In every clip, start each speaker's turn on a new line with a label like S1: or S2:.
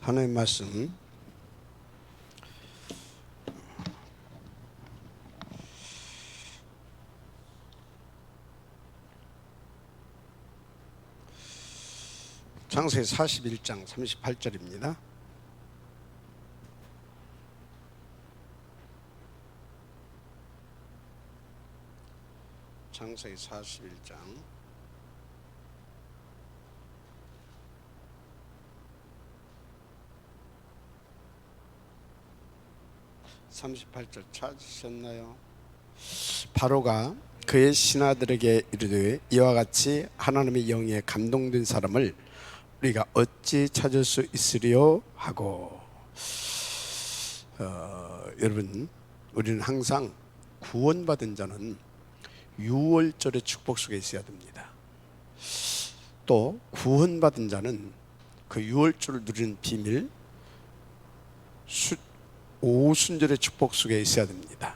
S1: 하나님 말씀 창세기 41장 38절입니다. 창세기 41장 38절 찾으셨나요? 바로가 그의 신하들에게 이르되 이와 같이 하나님의 영에 감동된 사람을 우리가 어찌 찾을 수 있으리요 하고, 여러분, 우리는 항상 구원받은 자는 유월절의 축복 속에 있어야 됩니다. 또 구원받은 자는 그 유월절을 누리는 비밀, 오순절의 축복 속에 있어야 됩니다.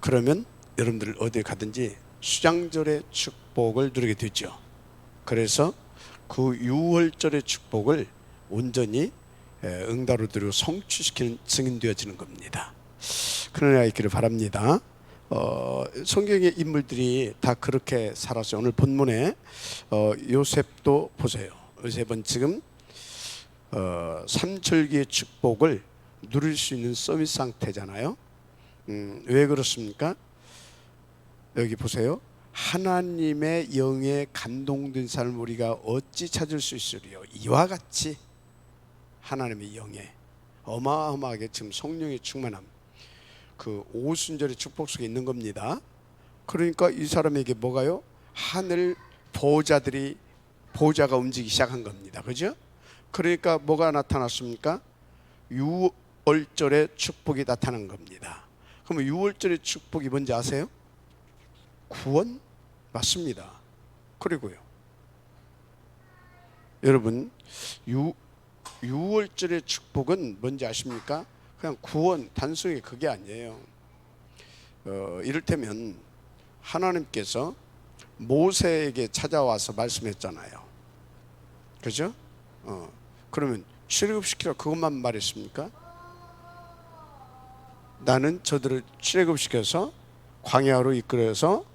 S1: 그러면 여러분들 어디 가든지 수장절의 축복을 누리게 되죠. 그래서 그 유월절의 축복을 온전히 응답으로 드리고 성취시키는 증인 되어지는 겁니다. 그런 애가 있기를 바랍니다. 성경의 인물들이 다 그렇게 살았어요. 오늘 본문에 요셉도 보세요. 요셉은 지금 삼절기의 축복을 누릴 수 있는 서밋 상태잖아요. 왜 그렇습니까? 여기 보세요. 하나님의 영에 감동된 사람을 우리가 어찌 찾을 수 있으리요? 이와 같이 하나님의 영에 어마어마하게 지금 성령의 충만함, 그 오순절의 축복 속에 있는 겁니다. 그러니까 이 사람에게 뭐가요? 하늘 보호자가 움직이기 시작한 겁니다. 그죠? 그러니까 뭐가 나타났습니까? 유월절의 축복이 나타난 겁니다. 그러면 유월절의 축복이 뭔지 아세요? 구원? 맞습니다. 그리고요, 여러분, 유월절의 축복은 뭔지 아십니까? 그냥 구원, 단순히 그게 아니에요. 이를테면 하나님께서 모세에게 찾아와서 말씀했잖아요. 그죠? 그러면 출애굽시키라 그것만 말했습니까? 나는 저들을 출애굽시켜서 광야로 이끌어서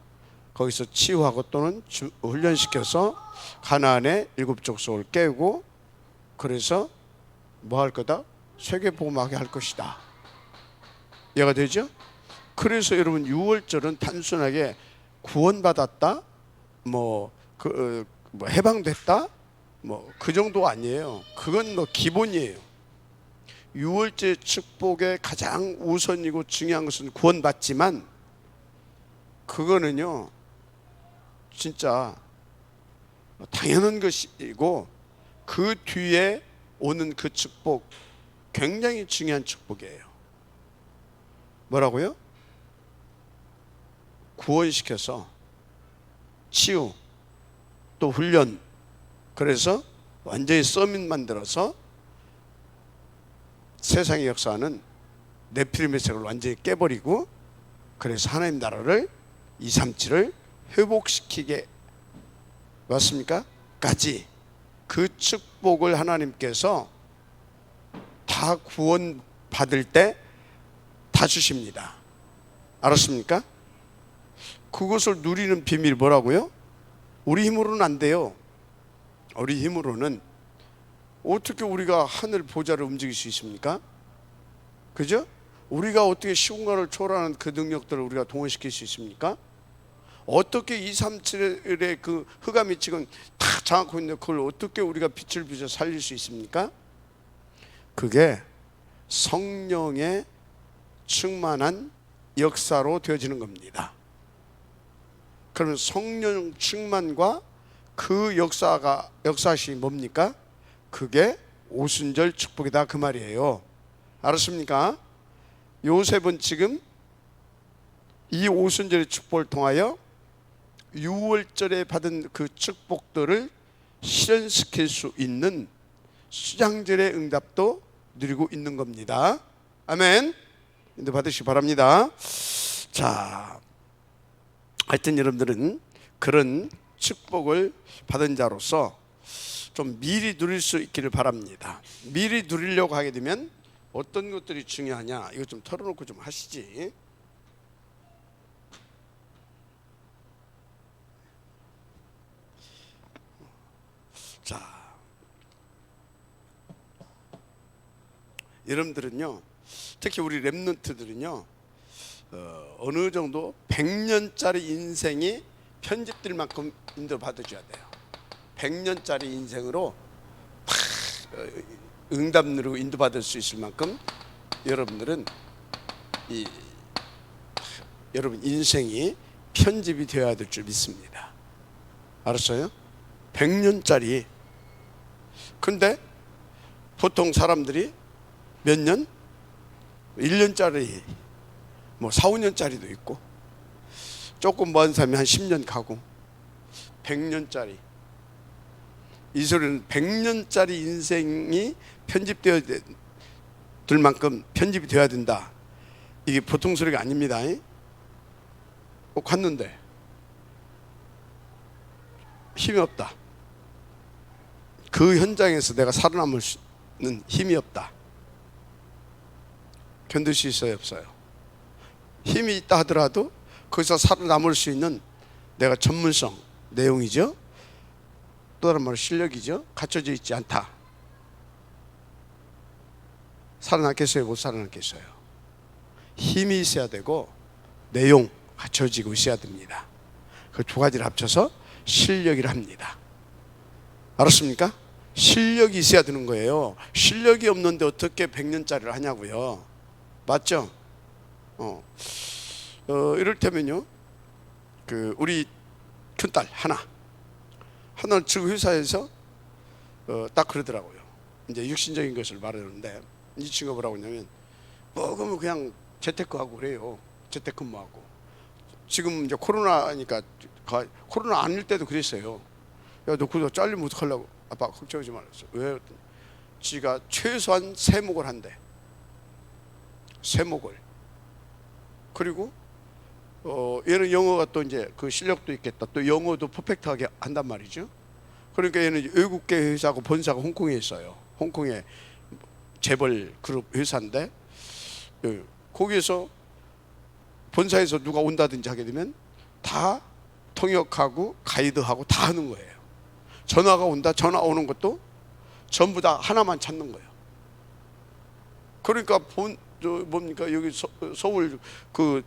S1: 거기서 치유하고 또는 훈련시켜서 가나안의 7족속을 깨우고, 그래서 뭐 할 거다? 세계복음하게 할 것이다. 이해가 되죠? 그래서 여러분, 유월절은 단순하게 구원받았다, 해방됐다, 그 정도 아니에요. 그건 기본이에요. 유월절 축복의 가장 우선이고 중요한 것은 구원받지만, 그거는요 진짜 당연한 것이고, 그 뒤에 오는 그 축복 굉장히 중요한 축복이에요. 뭐라고요? 구원시켜서 치유 또 훈련, 그래서 완전히 서밋 만들어서 세상의 역사는 네피림의 색을 완전히 깨버리고, 그래서 하나님 나라를 237을 회복시키게, 맞습니까? 까지 그 축복을 하나님께서 다 구원 받을 때 다 주십니다. 알았습니까? 그것을 누리는 비밀 뭐라고요? 우리 힘으로는 안 돼요. 우리 힘으로는 어떻게 우리가 하늘 보좌를 움직일 수 있습니까? 그죠? 우리가 어떻게 시공간을 초월하는 그 능력들을 우리가 동원시킬 수 있습니까? 어떻게 237의 그 흑암이 지금 다 장악하고 있는데 그걸 어떻게 우리가 빛을 비춰 살릴 수 있습니까? 그게 성령의 충만한 역사로 되어지는 겁니다. 그러면 성령 충만과 그 역사시 뭡니까? 그게 오순절 축복이다, 그 말이에요. 알았습니까? 요셉은 지금 이 오순절의 축복을 통하여 유월절에 받은 그 축복들을 실현시킬 수 있는 수장절의 응답도 누리고 있는 겁니다. 아멘. 인도 받으시기 바랍니다. 자, 하여튼 여러분들은 그런 축복을 받은 자로서 좀 미리 누릴 수 있기를 바랍니다. 미리 누리려고 하게 되면 어떤 것들이 중요하냐, 이거 좀 털어놓고 좀 하시지. 자, 여러분들은요, 특히 우리 랩런트들은요, 어느 정도 100년짜리 인생이 편집될 만큼 인도받아줘야 돼요. 100년짜리 인생으로 응답 누르고 인도받을 수 있을 만큼 여러분들은 여러분 인생이 편집이 되어야 될 줄 믿습니다. 알았어요? 100년짜리. 근데 보통 사람들이 몇 년? 1년짜리, 뭐 4, 5년짜리도 있고, 조금 먼 사람이 한 10년 가고, 100년짜리. 이 소리는 100년짜리 인생이 편집되어야 될 만큼 편집이 되어야 된다. 이게 보통 소리가 아닙니다. 갔는데 힘이 없다. 그 현장에서 내가 살아남을 수는 힘이 없다. 견딜 수 있어요, 없어요? 힘이 있다 하더라도 거기서 살아남을 수 있는 내가 전문성, 내용이죠. 또 다른 말로 실력이죠. 갖춰져 있지 않다. 살아남겠어요, 못 살아남겠어요? 힘이 있어야 되고 내용 갖춰지고 있어야 됩니다. 그 두 가지를 합쳐서 실력이라 합니다. 알았습니까? 실력이 있어야 되는 거예요. 실력이 없는데 어떻게 100년짜리를 하냐고요. 맞죠? 이를테면요, 우리 큰딸 하나는 지금 회사에서 딱 그러더라고요. 이제 육신적인 것을 말하는데, 이 친구가 뭐라고 했냐면, 그러면 그냥 재테크하고 그래요. 재테크무하고. 지금 이제 코로나니까, 코로나 아닐 때도 그랬어요. 야, 너 그거 잘리면 어떡하려고? 아빠 걱정하지 말았어. 왜? 지가 최소한 3목을 한대. 3목을. 그리고 얘는 영어가 또 이제 그 실력도 있겠다. 또 영어도 퍼펙트하게 한단 말이죠. 그러니까 얘는 외국계 회사하고 본사가 홍콩에 있어요. 홍콩에 재벌 그룹 회사인데, 거기에서 본사에서 누가 온다든지 하게 되면 다 통역하고 가이드하고 다 하는 거예요. 전화가 온다, 전화 오는 것도 전부 다 하나만 찾는 거예요. 그러니까 뭡니까, 여기 서울 그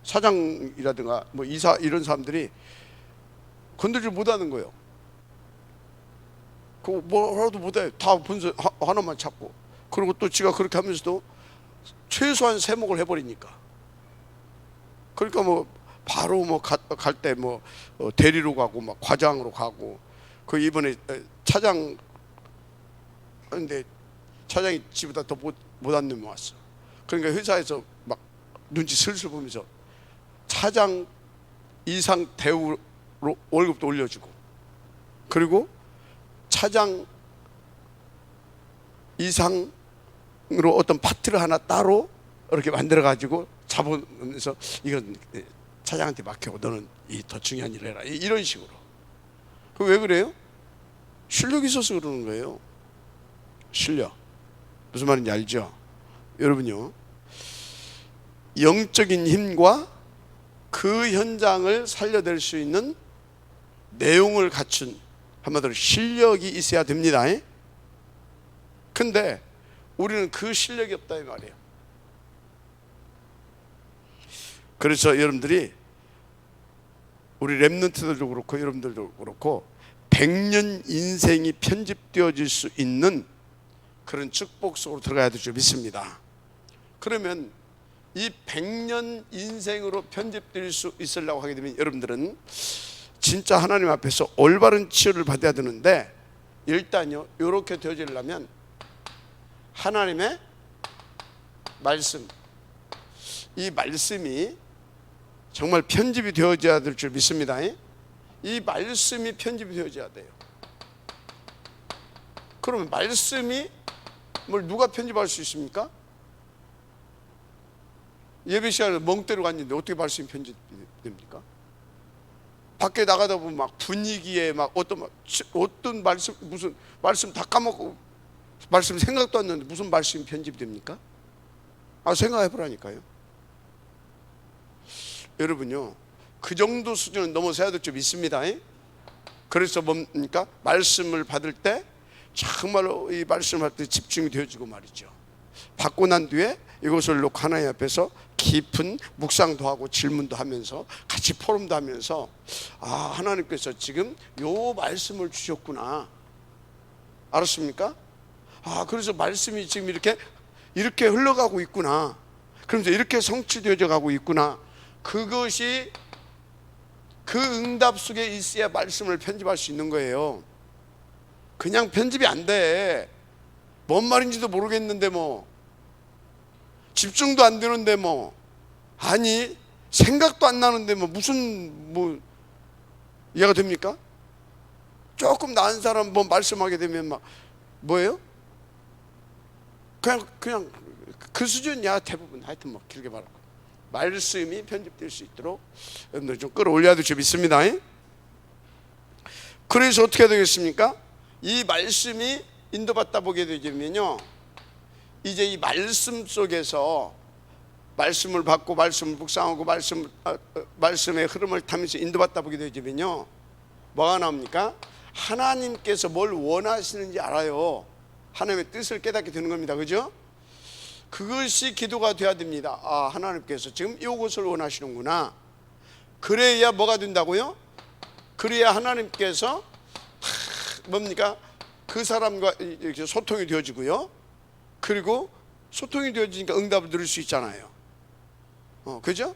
S1: 사장이라든가 뭐 이사 이런 사람들이 건들지 못하는 거예요. 그거 뭐라도 못해. 다 본사 하나만 찾고. 그리고 또 지가 그렇게 하면서도 최소한 3목을 해버리니까. 그러니까 뭐 바로 뭐 갈 때 뭐 대리로 가고 막 과장으로 가고. 그 이번에 차장, 근데 차장이 지보다 더 못한 놈이 왔어. 그러니까 회사에서 막 눈치 슬슬 보면서 차장 이상 대우로 월급도 올려주고, 그리고 차장 이상으로 어떤 파트를 하나 따로 이렇게 만들어 가지고 잡으면서, 이건 차장한테 맡기고 너는 이 더 중요한 일을 해라, 이런 식으로. 그 왜 그래요? 실력이 있어서 그러는 거예요. 실력. 무슨 말인지 알죠? 여러분요, 영적인 힘과 그 현장을 살려낼 수 있는 내용을 갖춘, 한마디로 실력이 있어야 됩니다. 근데 우리는 그 실력이 없다 이 말이에요. 그래서 여러분들이, 우리 랩런트들도 그렇고 여러분들도 그렇고 100년 인생이 편집되어질 수 있는 그런 축복 속으로 들어가야 될 줄 믿습니다. 그러면 이 100년 인생으로 편집될 수 있으려고 하게 되면 여러분들은 진짜 하나님 앞에서 올바른 치유를 받아야 되는데, 일단요, 이렇게 되어지려면 하나님의 말씀, 이 말씀이 정말 편집이 되어져야 될 줄 믿습니다. 이 말씀이 편집이 되어져야 돼요. 그러면 말씀이 뭘 누가 편집할 수 있습니까? 예배 시간에 멍 때리고 갔는데 어떻게 말씀이 편집됩니까? 밖에 나가다 보면 막 분위기에 막 어떤 말씀, 무슨 말씀 다 까먹고 말씀 생각도 안 나는데 무슨 말씀이 편집됩니까? 생각해 보라니까요. 여러분요, 그 정도 수준은 넘어서야 될 줄 믿습니다. 그래서 뭡니까? 말씀을 받을 때 정말로 이 말씀을 받을 때 집중이 되어지고 말이죠. 받고 난 뒤에 이것을 놓고 하나님 앞에서 깊은 묵상도 하고 질문도 하면서 같이 포럼도 하면서 하나님께서 지금 요 말씀을 주셨구나. 알았습니까? 그래서 말씀이 지금 이렇게 흘러가고 있구나. 그러면서 이렇게 성취되어져 가고 있구나. 그것이 그 응답 속에 있어야 말씀을 편집할 수 있는 거예요. 그냥 편집이 안 돼. 뭔 말인지도 모르겠는데 집중도 안 되는데 생각도 안 나는데 무슨 이해가 됩니까? 조금 나은 사람 말씀하게 되면 뭐예요? 그냥 그 수준이야 대부분. 하여튼 길게 말하고 말씀이 편집될 수 있도록 여러분들 좀 끌어올려야 될 줄 믿습니다. 그래서 어떻게 되겠습니까? 이 말씀이 인도받다 보게 되면요, 이제 이 말씀 속에서 말씀을 받고 말씀을 묵상하고 말씀의 흐름을 타면서 인도받다 보게 되면요, 뭐가 나옵니까? 하나님께서 뭘 원하시는지 알아요. 하나님의 뜻을 깨닫게 되는 겁니다. 그죠? 그것이 기도가 돼야 됩니다. 하나님께서 지금 이것을 원하시는구나. 그래야 뭐가 된다고요? 그래야 하나님께서 뭡니까? 그 사람과 이렇게 소통이 되어지고요. 그리고 소통이 되어지니까 응답을 들을 수 있잖아요. 그죠?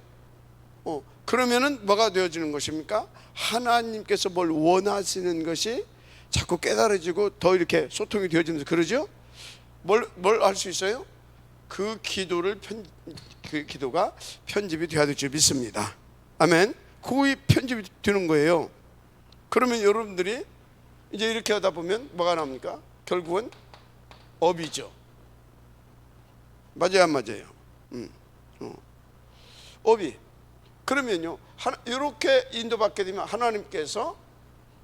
S1: 그러면은 뭐가 되어지는 것입니까? 하나님께서 뭘 원하시는 것이 자꾸 깨달아지고 더 이렇게 소통이 되어지면서, 그러죠? 뭘 할 수 있어요? 그 기도가 편집이 되어야 될 줄 믿습니다. 아멘. 그게 편집이 되는 거예요. 그러면 여러분들이 이제 이렇게 하다 보면 뭐가 나옵니까? 결국은 업이죠. 맞아요, 안 맞아요? 업이. 그러면요, 이렇게 인도받게 되면 하나님께서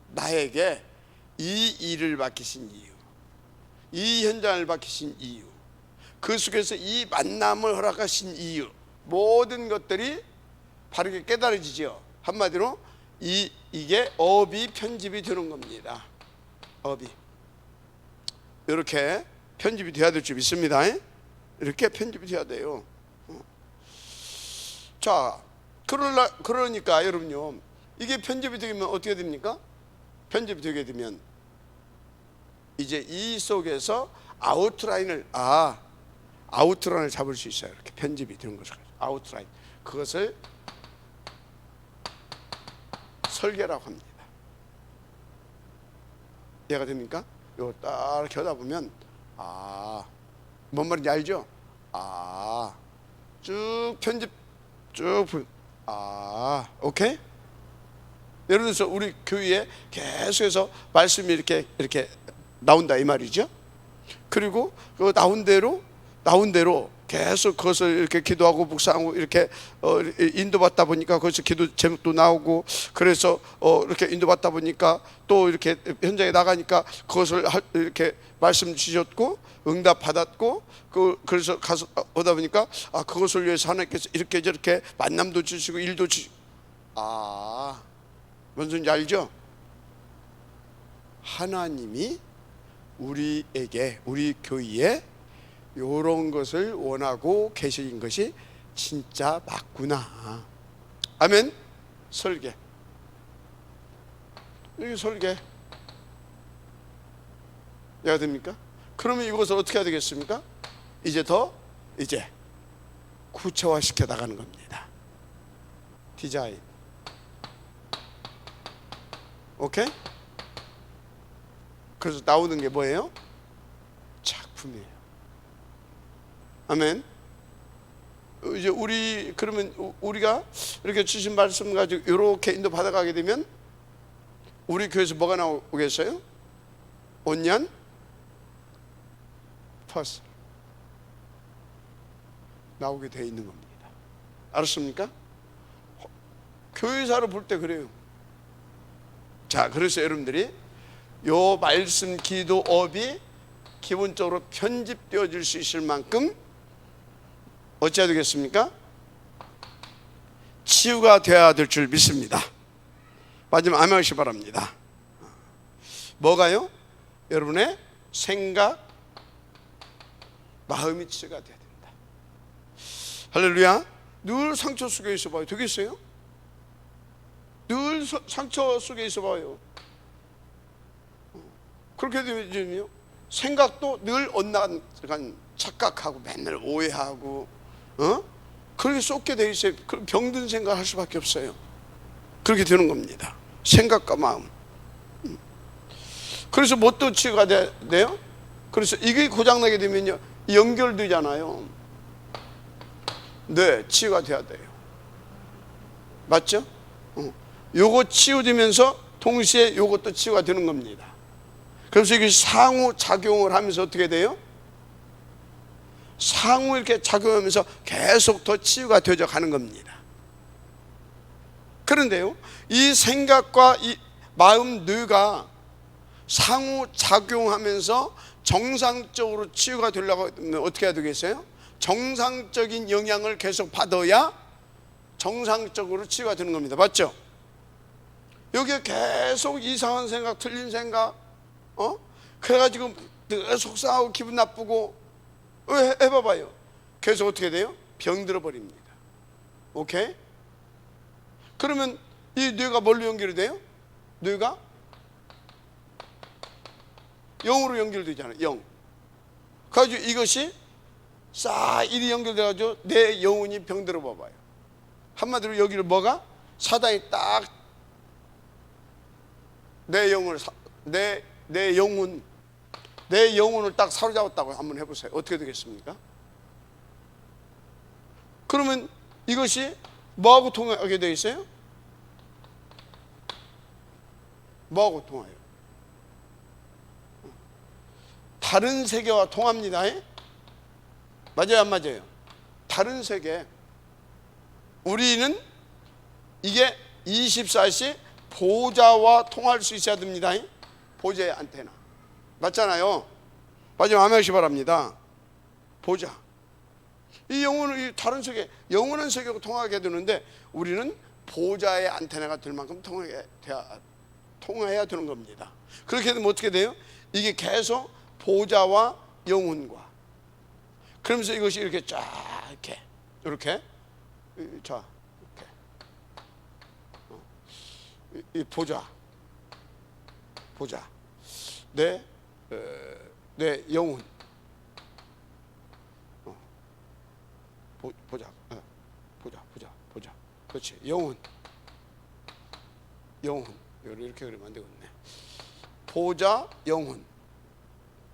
S1: 나에게 이 일을 맡기신 이유, 이 현장을 맡기신 이유, 그 속에서 이 만남을 허락하신 이유, 모든 것들이 바르게 깨달아지죠. 한마디로 이게 업이 편집이 되는 겁니다. 업이 이렇게 편집이 돼야 될 줄 믿습니다. 이렇게 편집이 돼야 돼요. 자, 그러니까 여러분요, 이게 편집이 되면 어떻게 됩니까? 편집이 되게 되면 이제 이 속에서 아웃라인을 잡을 수 있어요. 이렇게 편집이 되는 것을 아웃라인, 그것을 설계라고 합니다. 이해가 됩니까? 이거 딱 이렇게 하다 보면 뭔 말인지 알죠? 쭉 편집 오케이? 예를 들어서 우리 교회에 계속해서 말씀이 이렇게 나온다 이 말이죠. 그리고 그 나온 대로 계속 그것을 이렇게 기도하고 묵상하고 이렇게 인도받다 보니까 거기서 기도 제목도 나오고, 그래서 이렇게 인도받다 보니까 또 이렇게 현장에 나가니까 그것을 이렇게 말씀 주셨고 응답 받았고, 그래서 가서 오다 보니까 그것을 위해서 하나님께서 이렇게 저렇게 만남도 주시고 일도 주시고. 뭔 소리인지 알죠? 하나님이 우리에게, 우리 교회에 이런 것을 원하고 계신 것이 진짜 맞구나. 아멘. 설계. 이게 설계. 이해가 됩니까? 그러면 이것을 어떻게 해야 되겠습니까? 이제 구체화시켜 나가는 겁니다. 디자인. 오케이? 그래서 나오는 게 뭐예요? 작품이에요. 아멘. 이제 그러면 우리가 이렇게 주신 말씀 가지고 이렇게 인도 받아가게 되면 우리 교회에서 뭐가 나오겠어요? 온년 퍼스 나오게 돼 있는 겁니다. 알았습니까? 교회사를 볼 때 그래요. 자, 그래서 여러분들이 요 말씀 기도업이 기본적으로 편집되어질 수 있을 만큼 어찌해야 되겠습니까? 치유가 되어야 될 줄 믿습니다. 마지막 아멘 하시기 바랍니다. 뭐가요? 여러분의 생각, 마음이 치유가 돼야 된다. 할렐루야. 늘 상처 속에 있어 봐요. 되겠어요? 늘 상처 속에 있어 봐요. 그렇게 되면요, 생각도 늘 엇나간 착각하고 맨날 오해하고 그렇게 쏟게 돼 있어요. 병든 생각을 할 수밖에 없어요. 그렇게 되는 겁니다. 생각과 마음. 그래서 뭣도 치유가 돼요? 그래서 이게 고장나게 되면요, 연결되잖아요. 네, 치유가 돼야 돼요. 맞죠? 요거 치유되면서 동시에 요것도 치유가 되는 겁니다. 그래서 이게 상호 작용을 하면서 어떻게 돼요? 상호 이렇게 작용하면서 계속 더 치유가 되어져 가는 겁니다. 그런데요, 이 생각과 이 마음 뇌가 상호 작용하면서 정상적으로 치유가 되려고 하면 어떻게 해야 되겠어요? 정상적인 영향을 계속 받아야 정상적으로 치유가 되는 겁니다. 맞죠? 여기에 계속 이상한 생각, 틀린 생각, 그래가지고 늘 속상하고 기분 나쁘고, 해봐봐요. 계속 어떻게 돼요? 병들어 버립니다. 오케이? 그러면 이 뇌가 뭘로 연결이 돼요? 뇌가 영으로 연결되잖아요. 영. 그래가지고 이것이 싹 일이 연결돼가지고 내 영혼이 병들어 봐봐요. 한마디로 여기를 뭐가? 사단이 딱 내 영혼을 내 영혼을 딱 사로잡았다고 한번 해보세요. 어떻게 되겠습니까? 그러면 이것이 뭐하고 통하게 되어 있어요? 뭐하고 통해요? 다른 세계와 통합니다. 맞아요, 안 맞아요? 다른 세계. 우리는 이게 24시 보좌와 통할 수 있어야 됩니다. 보좌의 안테나. 맞잖아요. 마지막 아멘 하시기 바랍니다. 보좌. 이 영혼을 이 다른 세계, 영원한 세계로 통하게 되는데 우리는 보좌의 안테나가 될 만큼 통해야 되는 겁니다. 그렇게 되면 어떻게 돼요? 이게 계속 보좌와 영혼과, 그러면서 이것이 이렇게 쫙 이렇게 자, 이렇게 이 보좌 내 영혼 보좌 그렇지. 영혼 이렇게 그리면 안 되겠네. 보좌 영혼.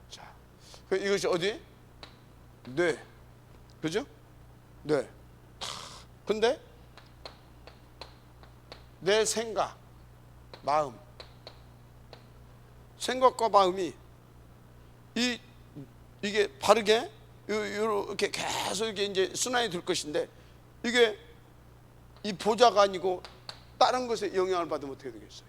S1: 자, 이것이 어디? 뇌. 그죠? 뇌. 근데 내 생각, 마음, 생각과 마음이 이게 바르게 이렇게 계속 이게 이제 순환이 될 것인데, 이게 이 보좌가 아니고 다른 것에 영향을 받으면 어떻게 되겠어요?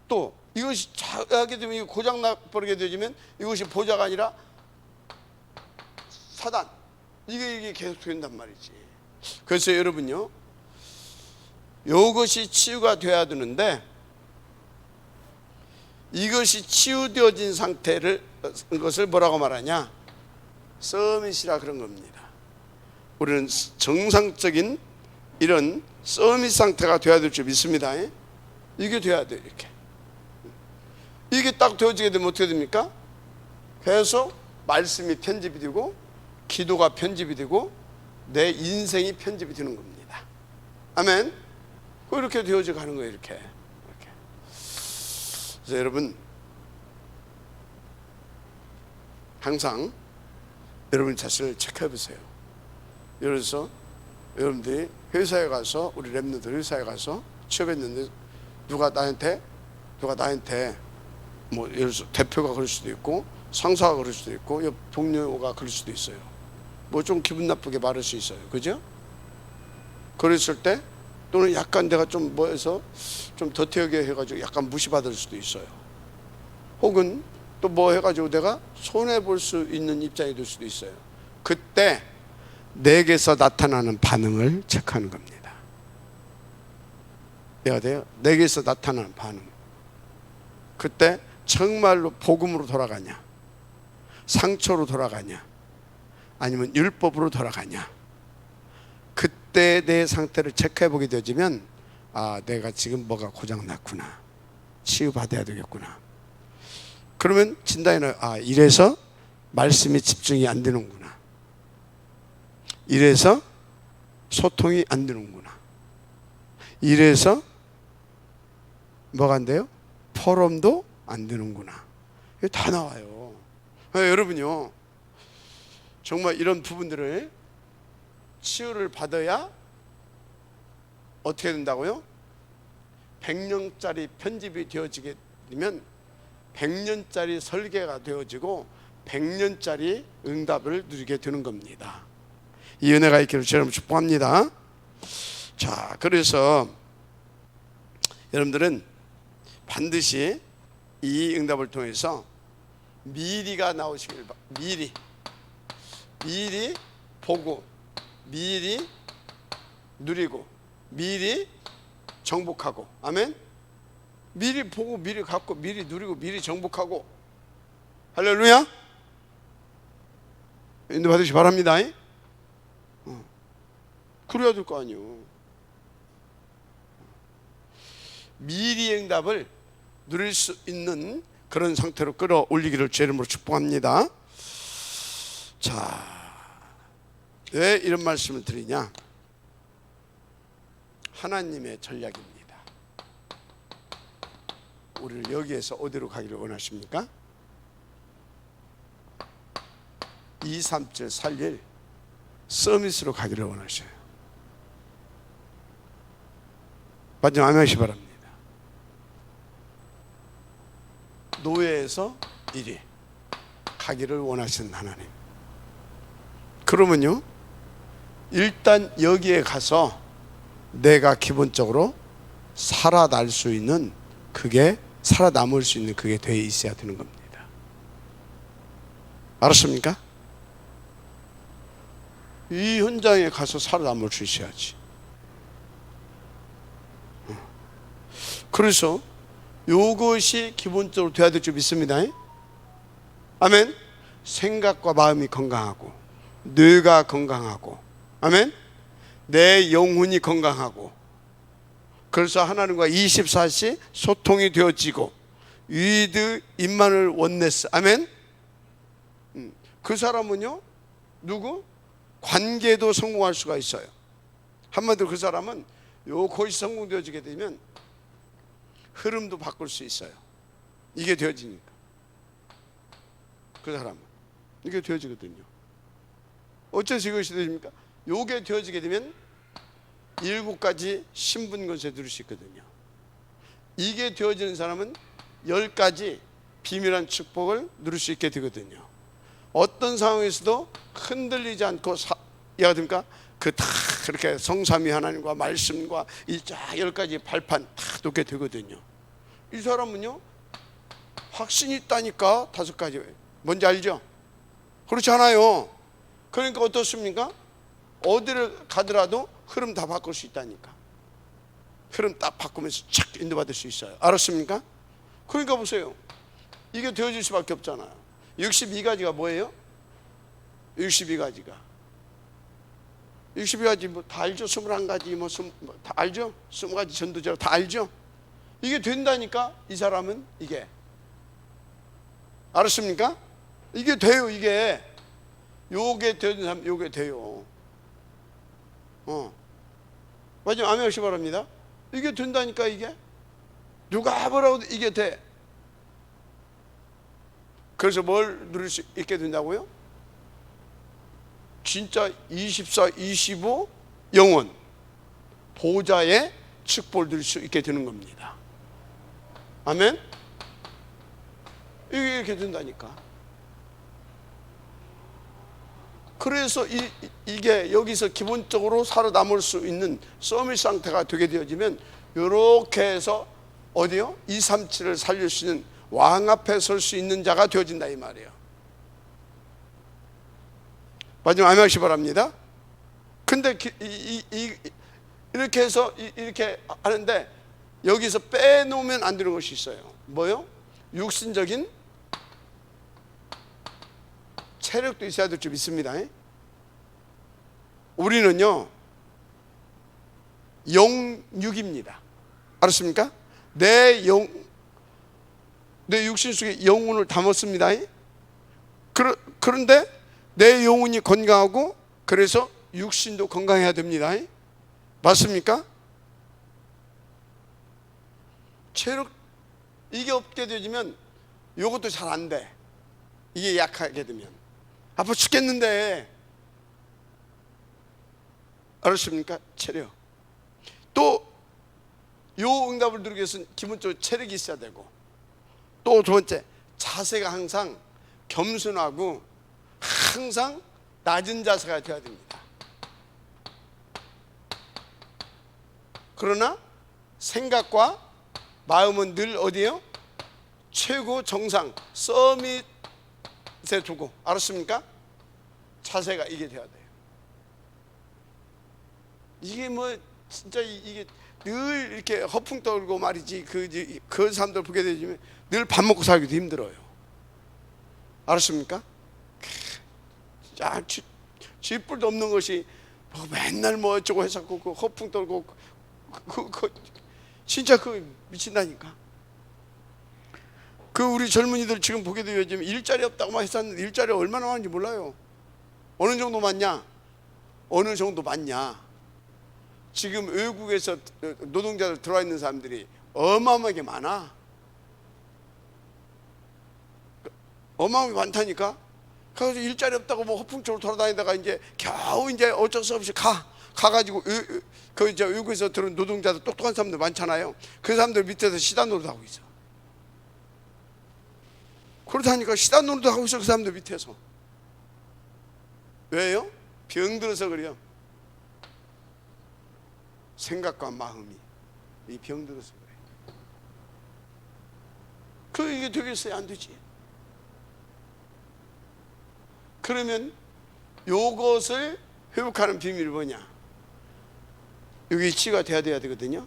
S1: 또 이것이 하게 되면 고장 나버리게 되면 이것이 보좌가 아니라 사단, 이게 계속 된단 말이지. 그래서 여러분요, 이것이 치유가 돼야 되는데, 이것이 치유되어진 상태를, 것을 뭐라고 말하냐? 서밋이라 그런 겁니다. 우리는 정상적인 이런 서밋 상태가 돼야 될 줄 믿습니다. 이게 돼야 돼요. 이렇게 이게 딱 되어지게 되면 어떻게 됩니까? 계속 말씀이 편집이 되고, 기도가 편집이 되고, 내 인생이 편집이 되는 겁니다. 아멘. 이렇게 되어져 가는 거예요. 이렇게. 그래서 여러분, 항상 여러분 자신을 체크해 보세요. 예를 들어서 여러분들이 회사에 가서, 우리 랩너들 회사에 가서 취업했는데 누가 나한테 뭐 예를 들어서 대표가 그럴 수도 있고, 상사가 그럴 수도 있고, 옆 동료가 그럴 수도 있어요. 뭐 좀 기분 나쁘게 말할 수 있어요. 그죠? 그랬을 때 또는 약간 내가 좀 뭐해서 좀 더티하게 해가지고 약간 무시받을 수도 있어요. 혹은 또 뭐 해가지고 내가 손해볼 수 있는 입장이 될 수도 있어요. 그때 내게서 나타나는 반응을 체크하는 겁니다. 이해가 돼요? 내게서 나타나는 반응. 그때 정말로 복음으로 돌아가냐, 상처로 돌아가냐, 아니면 율법으로 돌아가냐, 그때 내 상태를 체크해 보게 되어지면 아, 내가 지금 뭐가 고장났구나, 치유받아야 되겠구나. 그러면 진단이 나요. 아, 이래서 말씀이 집중이 안 되는구나, 이래서 소통이 안 되는구나, 이래서 뭐가 안 돼요? 포럼도 안 되는구나. 이게 다 나와요. 여러분요, 정말 이런 부분들을 치유를 받아야 어떻게 된다고요? 100년짜리 편집이 되어지게 되면 100년짜리 설계가 되어지고 100년짜리 응답을 누리게 되는 겁니다. 이 은혜가 있기를 주님 축복합니다. 자, 그래서 여러분들은 반드시 이 응답을 통해서 미리가 나오시길 바랍니다. 미리 보고, 미리 누리고, 미리 정복하고. 아멘. 미리 보고, 미리 갖고, 미리 누리고, 미리 정복하고. 할렐루야. 인도 받으시기 바랍니다. 그래야 될 거 아니에요. 미리 응답을 누릴 수 있는 그런 상태로 끌어올리기를 주 이름으로 축복합니다. 자, 왜 이런 말씀을 드리냐? 하나님의 전략입니다. 우리를 여기에서 어디로 가기를 원하십니까? 2, 3절 살릴 서밋으로 가기를 원하셔요. 마지막 아멘하시기 바랍니다. 노예에서 1위 가기를 원하시는 하나님. 그러면요, 일단 여기에 가서 내가 기본적으로 살아날 수 있는, 그게 살아남을 수 있는 그게 되어 있어야 되는 겁니다. 알았습니까? 이 현장에 가서 살아남을 수 있어야지. 그래서 이것이 기본적으로 돼야 될 줄 믿습니다. 아멘. 생각과 마음이 건강하고, 뇌가 건강하고, 아멘. 내 영혼이 건강하고, 그래서 하나님과 24시 소통이 되어지고, 위드 임마누엘 원네스, 아멘. 그 사람은요, 누구? 관계도 성공할 수가 있어요. 한마디로 그 사람은 그것이 성공되어지게 되면 흐름도 바꿀 수 있어요. 이게 되어지니까. 그 사람은 이게 되어지거든요. 어째서 이것이 되십니까? 요게 되어지게 되면 7가지 신분권세 누릴 수 있거든요. 이게 되어지는 사람은 10가지 비밀한 축복을 누릴 수 있게 되거든요. 어떤 상황에서도 흔들리지 않고 이해가 됩니까? 그 다 그렇게 성삼위 하나님과 말씀과 이 쫙 10가지 발판 다 놓게 되거든요. 이 사람은요, 확신이 있다니까. 5가지. 뭔지 알죠? 그렇지 않아요? 그러니까 어떻습니까? 어디를 가더라도 흐름 다 바꿀 수 있다니까. 흐름 딱 바꾸면서 착 인도받을 수 있어요. 알았습니까? 그러니까 보세요, 이게 되어질 수밖에 없잖아요. 62가지가 뭐예요? 62가지가 62가지 뭐 다 알죠? 21가지 뭐 다 알죠? 20가지 전도제로 다 알죠? 이게 된다니까. 이 사람은 이게, 알았습니까? 이게 돼요. 이게 요게 되는 사람 요게 돼요. 마지막 아멘 하시기 바랍니다. 이게 된다니까. 이게 누가 뭐라고 이게 돼. 그래서 뭘 누릴 수 있게 된다고요? 진짜 24, 25 영원 보좌의 축복을 누릴 수 있게 되는 겁니다. 아멘. 이게 이렇게 된다니까. 그래서 이게 여기서 기본적으로 살아남을 수 있는 서밋 상태가 되게 되어지면 이렇게 해서 어디요? 237을 살릴 수 있는 왕 앞에 설 수 있는 자가 되어진다 이 말이에요. 마지막 암양시 바랍니다. 근데 이렇게 해서 이렇게 하는데 여기서 빼놓으면 안 되는 것이 있어요. 뭐요? 육신적인 체력도 있어야 될 줄 믿습니다. 우리는요 영육입니다. 알았습니까? 내 육신 속에 영혼을 담았습니다. 그런데 내 영혼이 건강하고 그래서 육신도 건강해야 됩니다. 맞습니까? 체력 이게 없게 되면 이것도 잘 안 돼. 이게 약하게 되면 아파 죽겠는데. 알았습니까? 체력. 또 요 응답을 누리기 위해서는 기본적으로 체력이 있어야 되고, 또 두 번째 자세가 항상 겸손하고 항상 낮은 자세가 되어야 됩니다. 그러나 생각과 마음은 늘 어디에요? 최고 정상 서밋에 두고. 알았습니까? 자세가 이게 돼야 돼요. 이게 뭐 진짜 이게 늘 이렇게 허풍 떨고 말이지 그 사람들 보게 되면 늘 밥 먹고 살기도 힘들어요. 알았습니까? 자, 쥐뿔도 없는 것이 맨날 뭐 어쩌고 해서 그 허풍 떨고 진짜 미친다니까. 우리 젊은이들 지금 보게 되면 요즘 일자리 없다고 막 했었는데 일자리 얼마나 많은지 몰라요. 어느 정도 많냐? 어느 정도 많냐? 지금 외국에서 노동자들 들어와 있는 사람들이 어마어마하게 많아. 어마어마하게 많다니까. 그래서 일자리 없다고 뭐 허풍적으로 돌아다니다가 이제 겨우 이제 어쩔 수 없이 가가지고 이제 외국에서 들어온 노동자들 똑똑한 사람들 많잖아요. 그 사람들 밑에서 시다 노릇하고 있어. 그렇다니까 시다 노릇하고 있어. 그 사람들 밑에서. 왜요? 병들어서 그래요. 생각과 마음이 병들어서 그래. 이게 되겠어요? 안 되지. 그러면 요것을 회복하는 비밀이 뭐냐? 여기 치유가 돼야 되거든요.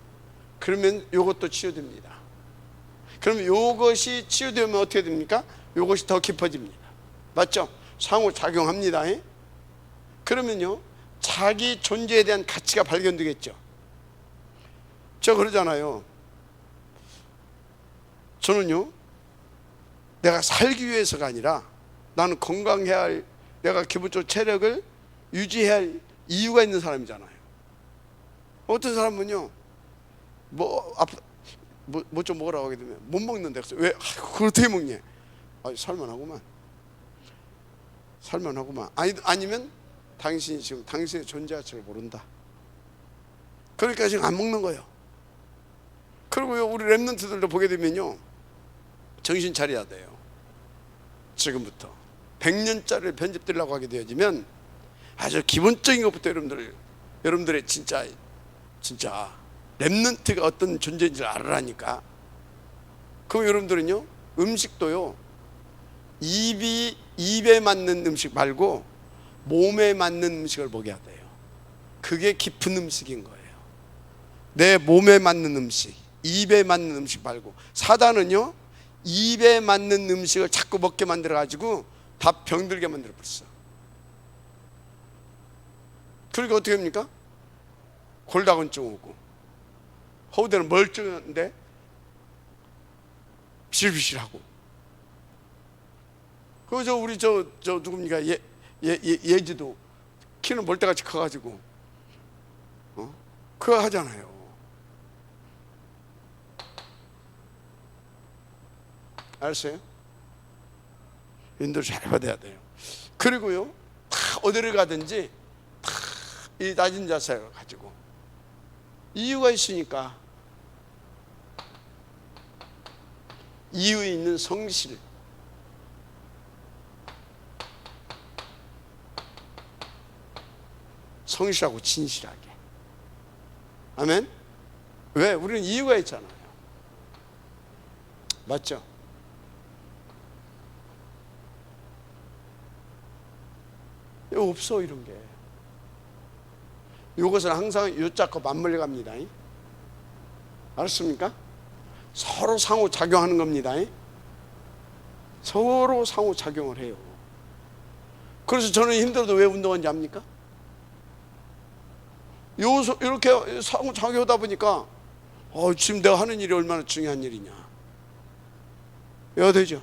S1: 그러면 요것도 치유됩니다. 그러면 요것이 치유되면 어떻게 됩니까? 요것이 더 깊어집니다. 맞죠? 상호작용합니다. 그러면요 자기 존재에 대한 가치가 발견되겠죠. 저 그러잖아요. 저는요 내가 살기 위해서가 아니라 나는 건강해야 할, 내가 기본적으로 체력을 유지해야 할 이유가 있는 사람이잖아요. 어떤 사람은요 뭐 좀 먹으라고 하게 되면 못 먹는데 왜? 그걸 어떻게 먹냐? 살만하구만. 아니면 당신이 지금 당신의 존재 가치를 모른다. 그러니까 지금 안 먹는 거예요. 그리고요 우리 랩런트들도 보게 되면요 정신 차려야 돼요. 지금부터 100년짜리를 편집되려고 하게 되어지면 아주 기본적인 것부터 여러분들의 진짜 랩런트가 어떤 존재인지를 알아라니까. 그럼 여러분들은요 음식도요 입에 맞는 음식 말고 몸에 맞는 음식을 먹여야 돼요. 그게 깊은 음식인 거예요. 내 몸에 맞는 음식, 입에 맞는 음식 말고. 사단은요 입에 맞는 음식을 자꾸 먹게 만들어 가지고 다 병들게 만들어 버렸어. 그러니까 어떻게 합니까? 골다공증 오고, 허우대는 멀쩡한데 비실비실하고. 그저 우리 저 누굽니까? 예지도 키는 멀때같이 커가지고 그거 하잖아요. 알았어요? 인도를 잘 받아야 돼요. 그리고요 다 어디를 가든지 다 이 낮은 자세를 가지고 이유가 있으니까. 이유 있는 성실. 성실하고 진실하게. 아멘. 왜? 우리는 이유가 있잖아요. 맞죠? 없어 이런 게. 이것은 항상 요짝고 맞물려 갑니다. 알았습니까? 서로 상호작용하는 겁니다. 서로 상호작용을 해요. 그래서 저는 힘들어도 왜 운동하는지 압니까? 이렇게 상호작용하다 보니까 지금 내가 하는 일이 얼마나 중요한 일이냐. 왜 되죠?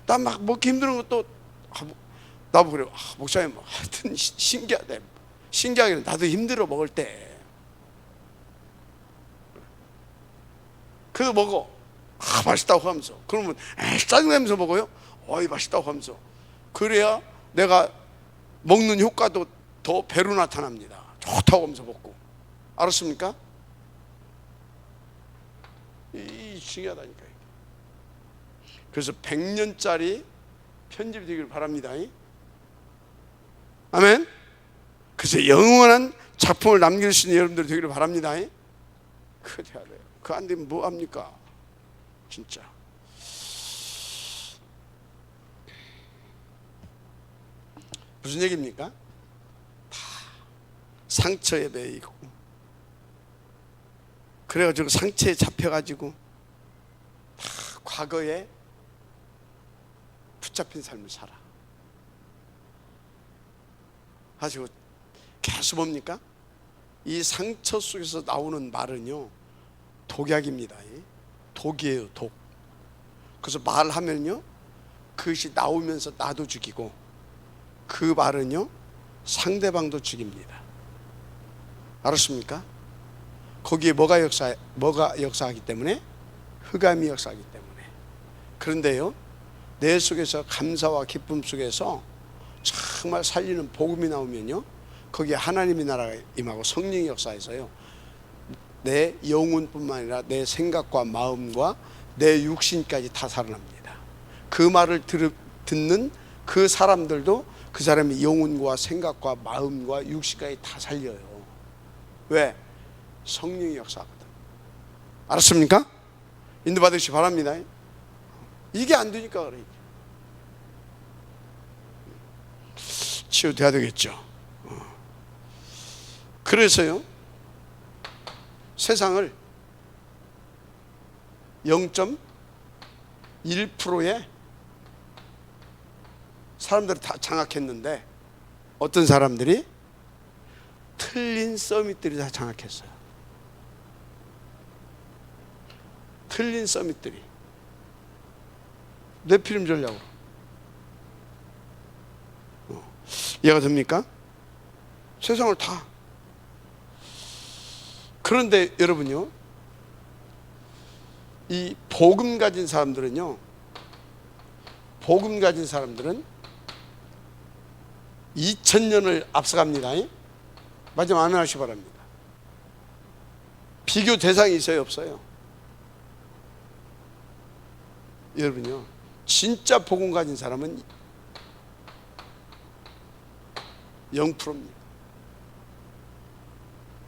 S1: 난 막 먹기 힘든 것도 나보고 그래요. 목사님 하여튼 신기하대. 신기하게 나도 힘들어 먹을 때. 그래도 먹어. 맛있다고 하면서. 그러면 짜증내면서 먹어요? 어이 맛있다고 하면서. 그래야 내가 먹는 효과도 더 배로 나타납니다. 좋다고 하면서 먹고. 알았습니까? 이 중요하다니까. 그래서 100년짜리 편집이 되기를 바랍니다. 아멘. 그래서 영원한 작품을 남길 수 있는 여러분들이 되기를 바랍니다. 그거 돼야 돼요. 그거 안 되면 뭐 합니까? 진짜. 무슨 얘기입니까? 다 상처에 매이고, 그래가지고 상처에 잡혀가지고 다 과거에 붙잡힌 삶을 살아 가지고 계속 뭡니까? 이 상처 속에서 나오는 말은요 독약입니다. 독이에요, 독. 그래서 말하면요 그것이 나오면서 나도 죽이고, 그 말은요 상대방도 죽입니다. 알았습니까? 거기에 뭐가 역사하기 때문에? 흑암이 역사하기 때문에. 그런데요 내 속에서 감사와 기쁨 속에서 정말 살리는 복음이 나오면요 거기에 하나님의 나라가 임하고 성령의 역사에서요 내 영혼뿐만 아니라 내 생각과 마음과 내 육신까지 다 살아납니다. 그 말을 듣는 그 사람들도 그 사람의 영혼과 생각과 마음과 육신까지 다 살려요. 왜? 성령의 역사거든. 알았습니까? 인도받으시기 바랍니다. 이게 안 되니까 그래. 치유돼야 되겠죠. 그래서요 세상을 0.1%의 사람들을 다 장악했는데, 어떤 사람들이? 틀린 서밋들이 다 장악했어요. 틀린 서밋들이. 네피림 전략으로. 이해가 됩니까? 세상을 다. 그런데 여러분요 이 복음 가진 사람들은요, 복음 가진 사람들은 2000년을 앞서갑니다. 마지막 아멘 하시기 바랍니다. 비교 대상이 있어요, 없어요? 여러분요 진짜 복음 가진 사람은 0%입니다.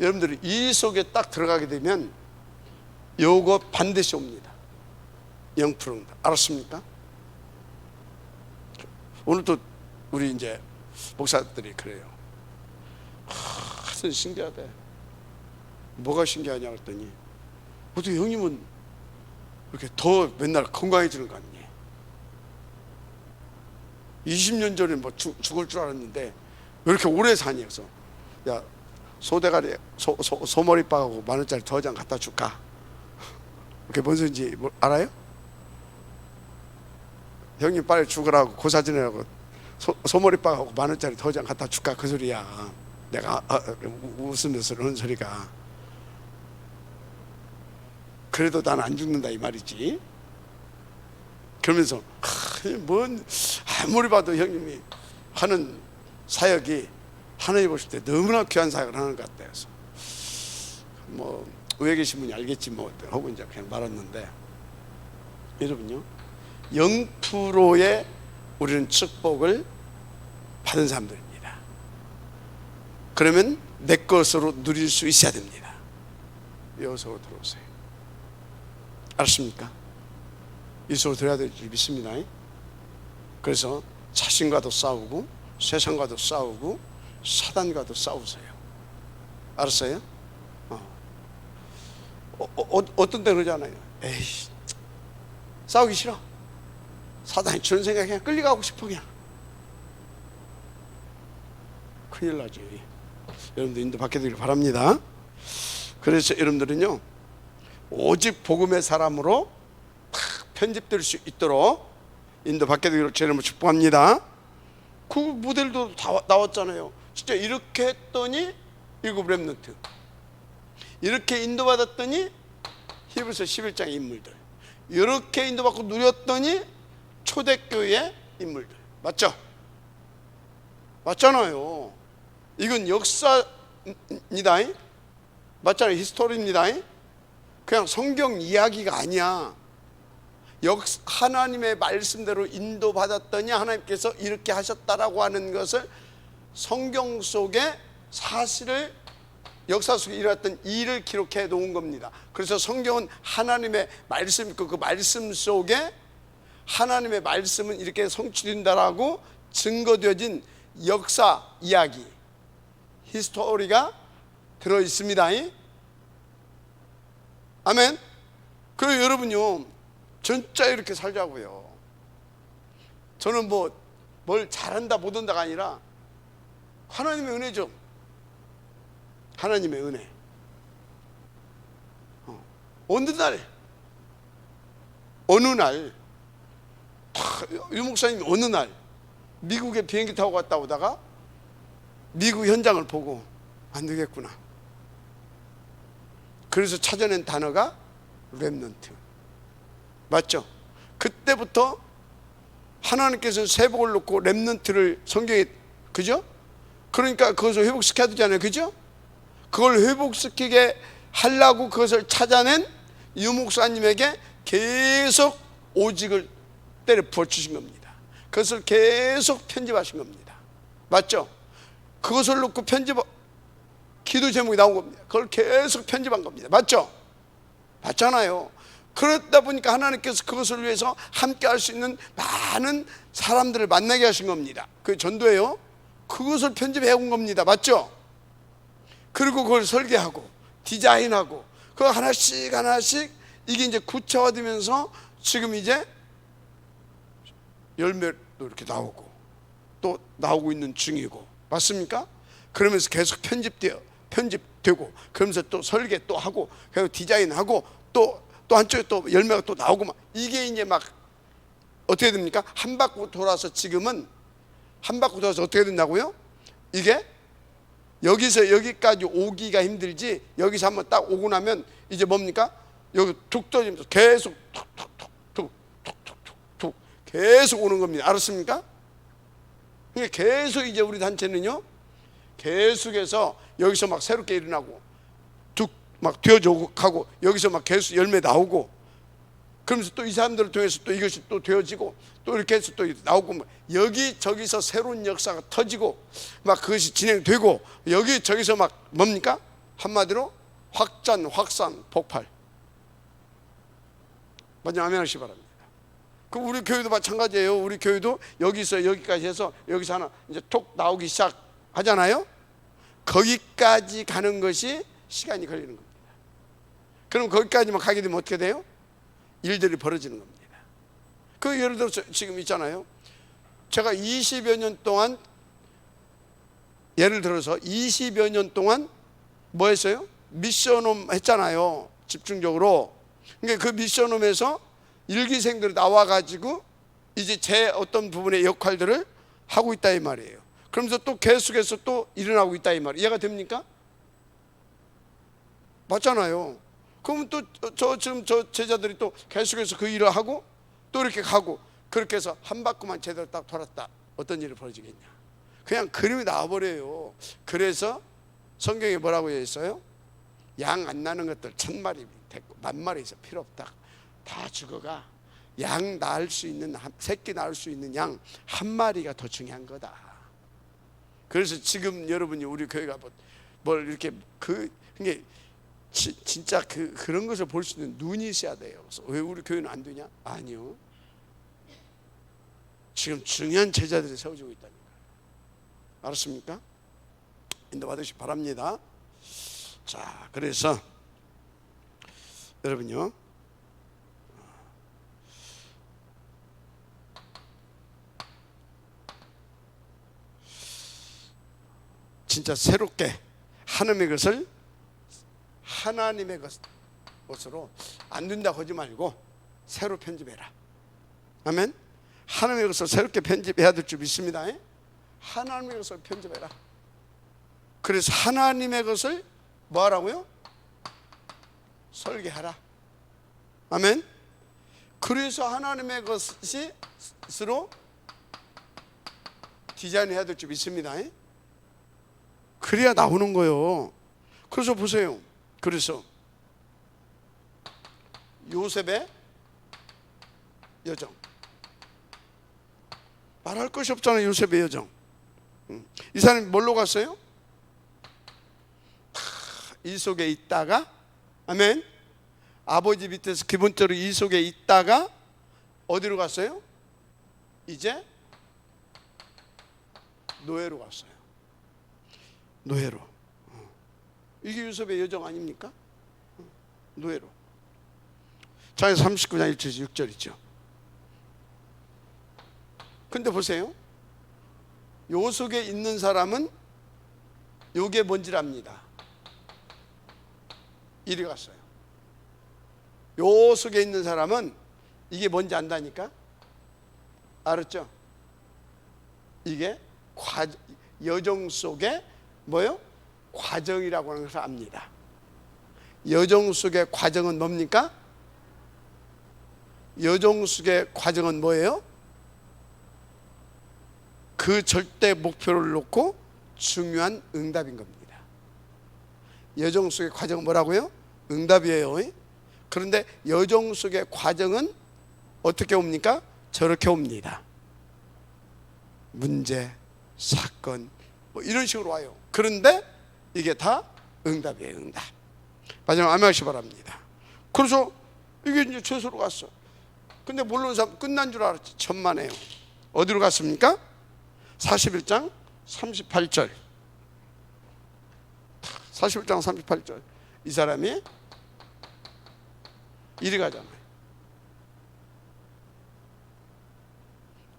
S1: 여러분들이 이 속에 딱 들어가게 되면 요거 반드시 옵니다. 0%입니다. 알았습니까? 오늘 또 우리 이제 목사들이 그래요. 하여튼 신기하대. 뭐가 신기하냐 그랬더니 어떻게 형님은 이렇게 더 맨날 건강해지는 거 아니니? 20년 전에 뭐 죽을 줄 알았는데 왜 이렇게 오래 사니? 그래서 야 소대가리 소머리빵하고 10,000원짜리 더 장 갖다 줄까? 그게 뭔 소리인지 알아요? 형님 빨리 죽으라고 고사지내라고 소머리빵하고 10,000원짜리 더 장 갖다 줄까? 그 소리야. 내가 웃으면서 그런 소리가. 그래도 난 안 죽는다 이 말이지. 그러면서 뭔 아무리 봐도 형님이 하는 사역이 하나님 보실 때 너무나 귀한 사역을 하는 것 같아요. 뭐 위에 계신 분이 알겠지 뭐 하고 이제 그냥 말았는데, 여러분요 0%의 우리는 축복을 받은 사람들입니다. 그러면 내 것으로 누릴 수 있어야 됩니다. 이곳으로 들어오세요. 알았습니까? 이곳으로 들어야 될 줄 믿습니다. 그래서 자신과도 싸우고 세상과도 싸우고 사단과도 싸우세요. 알았어요? 어떤 때 그러잖아요. 에이, 싸우기 싫어. 사단이 주는 생각에 그냥 끌려가고 싶어. 그냥 큰일 나지. 여러분들 인도받게 되길 바랍니다. 그래서 여러분들은요, 오직 복음의 사람으로 편집될 수 있도록 인도받게 되기를 제 이름으로 축복합니다. 그 모델도 다 나왔잖아요. 진짜 이렇게 했더니 일곱 렘넌트, 이렇게 인도받았더니 히브리서 11장 인물들, 이렇게 인도받고 누렸더니 초대교회 인물들. 맞죠? 맞잖아요. 이건 역사입니다. 맞잖아요. 히스토리입니다. 그냥 성경 이야기가 아니야. 하나님의 말씀대로 인도받았더니 하나님께서 이렇게 하셨다라고 하는 것을 성경 속에 사실을, 역사 속에 일어났던 일을 기록해 놓은 겁니다. 그래서 성경은 하나님의 말씀이고 그 말씀 속에 하나님의 말씀은 이렇게 성취된다라고 증거되어진 역사 이야기, 히스토리가 들어있습니다. 아멘. 그리고 여러분요, 진짜 이렇게 살자고요. 저는 뭘 잘한다 못한다가 아니라 하나님의 은혜죠. 하나님의 은혜. 어느 날 유 목사님이 어느 날 미국에 비행기 타고 갔다 오다가 미국 현장을 보고 안 되겠구나. 그래서 찾아낸 단어가 렘넌트. 맞죠? 그때부터 하나님께서 세복을 놓고 렘넌트를 성경에, 그죠? 그러니까 그것을 회복시켜야 되잖아요. 그죠? 그걸 회복시키게 하려고 그것을 찾아낸 유 목사님에게 계속 오직을 때려 부어주신 겁니다. 그것을 계속 편집하신 겁니다. 맞죠? 그것을 놓고 기도 제목이 나온 겁니다. 그걸 계속 편집한 겁니다. 맞죠? 맞잖아요. 그러다 보니까 하나님께서 그것을 위해서 함께 할 수 있는 많은 사람들을 만나게 하신 겁니다. 그 전도예요. 그것을 편집해 온 겁니다. 맞죠? 그리고 그걸 설계하고 디자인하고 그거 하나씩 하나씩 이게 이제 구체화되면서 지금 이제 열매도 이렇게 나오고 또 나오고 있는 중이고, 맞습니까? 그러면서 계속 편집되고 그러면서 또 설계 또 하고 그리고 디자인하고 또 한쪽에 또 열매가 또 나오고 막 이게 이제 막 어떻게 됩니까? 한 바퀴 돌아서 지금은 한 바퀴 돌아서 어떻게 된다고요? 이게 여기서 여기까지 오기가 힘들지 여기서 한번 딱 오고 나면 이제 뭡니까? 여기 툭 떠지면서 계속 툭툭툭툭툭툭 계속 오는 겁니다. 알았습니까? 그러니까 계속 이제 우리 단체는요, 계속해서 여기서 막 새롭게 일어나고 툭 막 되어지고 하고 여기서 막 계속 열매 나오고 그러면서 또 이 사람들을 통해서 또 이것이 또 되어지고 또 이렇게 해서 또 나오고 여기저기서 새로운 역사가 터지고 막 그것이 진행되고 여기저기서 막 뭡니까? 한마디로 확산, 폭발. 먼저 아멘 하시기 바랍니다. 그 우리 교회도 마찬가지예요. 우리 교회도 여기서 여기까지 해서 여기서 하나 이제 톡 나오기 시작하잖아요. 거기까지 가는 것이 시간이 걸리는 겁니다. 그럼 거기까지만 가게 되면 어떻게 돼요? 일들이 벌어지는 겁니다. 그 예를 들어서 지금 있잖아요. 제가 20여 년 동안, 예를 들어서 20여 년 동안 뭐 했어요? 미션홈 했잖아요. 집중적으로. 그러니까 그 미션홈에서 일기생들이 나와가지고 이제 제 어떤 부분의 역할들을 하고 있다 이 말이에요. 그러면서 또 계속해서 또 일어나고 있다 이 말이에요. 이해가 됩니까? 맞잖아요. 그러면 또 지금 저 제자들이 또 계속해서 그 일을 하고 또 이렇게 가고 그렇게 해서 한 바퀴만 제대로 딱 돌았다. 어떤 일이 벌어지겠냐? 그냥 그림이 나와버려요. 그래서 성경에 뭐라고 되어 있어요? 양 안 나는 것들 1000마리 됐고 10,000마리 있어 필요 없다. 다 죽어가. 양 낳을 수 있는, 새끼 낳을 수 있는 양 한 마리가 더 중요한 거다. 그래서 지금 여러분이 우리 교회가 뭘 이렇게 그게 진짜 그런 것을 볼 수 있는 눈이 있어야 돼요. 그래서 왜 우리 교회는 안 되냐? 아니요. 지금 중요한 제자들이 세워지고 있다니까. 알았습니까? 인도받으시기 바랍니다. 자, 그래서 여러분요, 진짜 새롭게 하나님의 것을 하나님의 것으로 안 된다고 하지 말고 새로 편집해라. 아멘. 하나님의 것을 새롭게 편집해야 될 줄 믿습니다. 하나님의 것을 편집해라. 그래서 하나님의 것을 뭐 하라고요? 설계하라. 아멘. 그래서 하나님의 것으로 디자인해야 될 줄 믿습니다. 그래야 나오는 거예요. 그래서 보세요. 그래서 요셉의 여정, 말할 것이 없잖아요. 요셉의 여정. 이 사람이 뭘로 갔어요? 이 속에 있다가, 아멘, 아버지 밑에서 기본적으로 이 속에 있다가 어디로 갔어요? 이제 노예로 갔어요. 노예로. 이게 요셉의 여정 아닙니까? 노예로. 창세기 39장 1절 6절이죠. 근데 보세요. 요 속에 있는 사람은 요게 뭔지를 압니다. 이리 갔어요. 요 속에 있는 사람은 이게 뭔지 안다니까? 알았죠? 이게 여정 속에 뭐요? 과정이라고 하는 것을 압니다. 여정 속의 과정은 뭡니까? 여정 속의 과정은 뭐예요? 그 절대 목표를 놓고 중요한 응답인 겁니다. 여정 속의 과정은 뭐라고요? 응답이에요. 그런데 여정 속의 과정은 어떻게 옵니까? 저렇게 옵니다. 문제, 사건 뭐 이런 식으로 와요. 그런데 이게 다 응답이에요. 응답. 마지막 아멘하시기 바랍니다. 그래서 이게 이제 최소로 갔어. 근데 모르는 사람 끝난 줄 알았지. 천만에요. 어디로 갔습니까? 41장 38절. 41장 38절. 이 사람이 이리 가잖아요.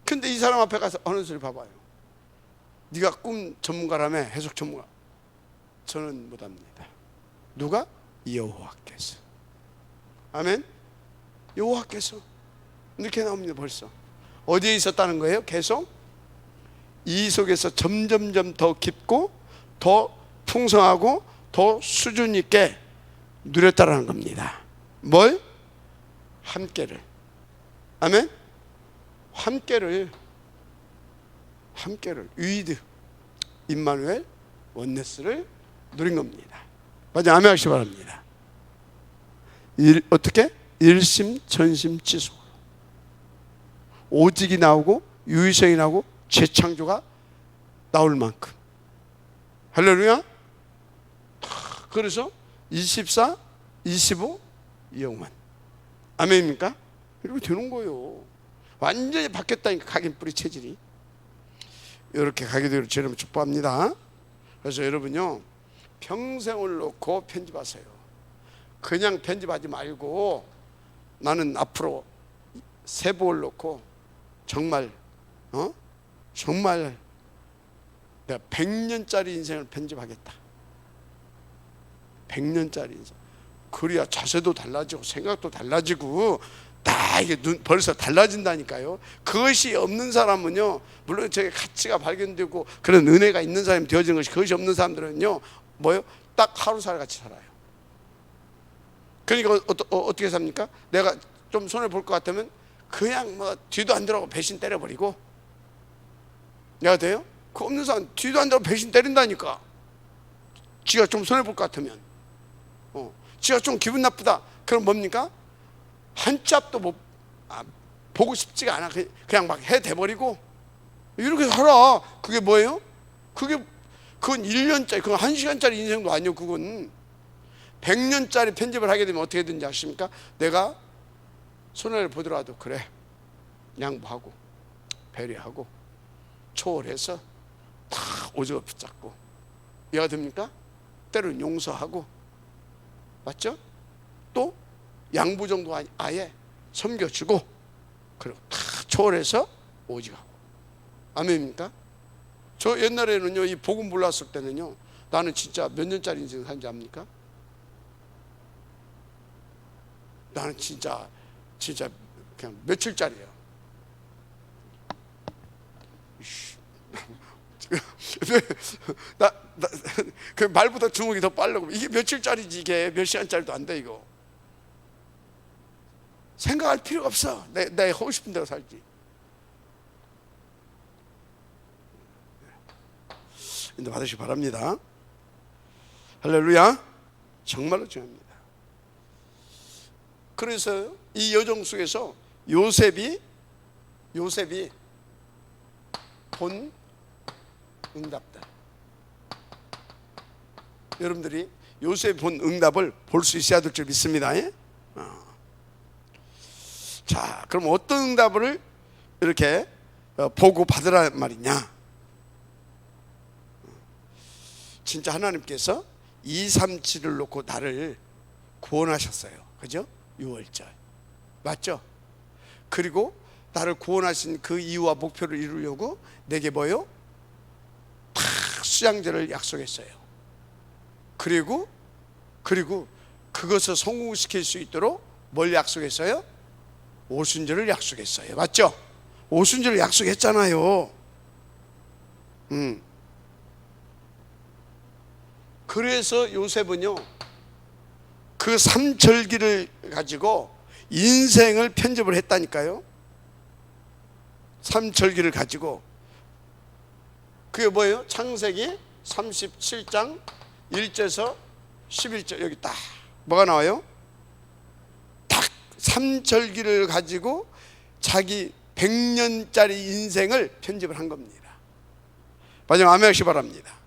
S1: 근데 이 사람 앞에 가서 하는 소리 봐봐요. 네가 꿈 전문가라며, 해석 전문가. 저는 못합니다. 누가? 여호와께서. 아멘. 여호와께서. 이렇게 나옵니다. 벌써 어디에 있었다는 거예요? 계속 이 속에서 점점점 더 깊고 더 풍성하고 더 수준 있게 누렸다라는 겁니다. 뭘? 함께를. 아멘. 함께를 위드 임마누엘 원네스를 누린 겁니다. 맞아. 아멘 하시기 바랍니다. 어떻게? 일심전심지속. 오직이 나오고 유의성이 나오고 재창조가 나올 만큼. 할렐루야. 그래서 24, 25 영원. 아멘입니까? 이렇게 되는 거예요. 완전히 바뀌었다니까. 각인 뿌리 체질이. 이렇게 가게 되기를 주님 축복합니다. 그래서 여러분요, 평생을 놓고 편집하세요. 그냥 편집하지 말고 나는 앞으로 세복을 놓고 정말 정말 내가 100년짜리 인생을 편집하겠다. 100년짜리 인생. 그래야 자세도 달라지고 생각도 달라지고 다 이게 벌써 달라진다니까요. 그것이 없는 사람은요, 물론 저게 가치가 발견되고 그런 은혜가 있는 사람이 되어지는 것이, 그것이 없는 사람들은요 뭐요? 딱 하루살 같이 살아요. 그러니까 어떻게 삽니까? 내가 좀 손해 볼 것 같으면 그냥 뭐 뒤도 안 들어가고 배신 때려버리고. 내가 돼요? 그 없는 사람 뒤도 안 들어가고 배신 때린다니까. 지가 좀 손해 볼 것 같으면, 지가 좀 기분 나쁘다. 그럼 뭡니까? 한 짭도 보고 싶지가 않아. 그냥 막 해대버리고 이렇게 살아. 그게 뭐예요? 그건 1년짜리, 그건 1시간짜리 인생도 아니요. 그건 100년짜리 편집을 하게 되면 어떻게 되는지 아십니까? 내가 손해를 보더라도 그래, 양보하고 배려하고 초월해서 다 오죽어 붙잡고 이해가 됩니까? 때로는 용서하고, 맞죠? 또 양보 정도 아예 섬겨주고, 그리고 다 초월해서 오직하고. 아멘입니까? 저 옛날에는요, 이 복음 몰랐을 때는요, 나는 진짜 몇 년짜리 인생 산지 압니까? 나는 진짜 그냥 며칠짜리예요. 그 말보다 주먹이 더 빠르고, 이게 며칠짜리지, 이게 몇 시간짜리도 안 돼. 이거 생각할 필요가 없어. 내 하고 싶은 대로 살지. 인도 받으시기 바랍니다. 할렐루야. 정말로 중요합니다. 그래서 이 여정 속에서 요셉이 본 응답들, 여러분들이 요셉이 본 응답을 볼 수 있어야 될 줄 믿습니다. 자, 그럼 어떤 응답을 이렇게 보고 받으란 말이냐? 진짜 하나님께서 237을 놓고 나를 구원하셨어요. 그죠? 6월절 맞죠? 그리고 나를 구원하신 그 이유와 목표를 이루려고 내게 뭐요? 다 수양제를 약속했어요. 그리고 그것을 성공시킬 수 있도록 뭘 약속했어요? 오순절을 약속했어요. 맞죠? 오순절을 약속했잖아요. 그래서 요셉은요, 그 삼절기를 가지고 인생을 편집을 했다니까요. 삼절기를 가지고. 그게 뭐예요? 창세기 37장 1절에서 11절, 여기 딱 뭐가 나와요? 딱 삼절기를 가지고 자기 100년짜리 인생을 편집을 한 겁니다. 마지막 아멘 하시기 바랍니다.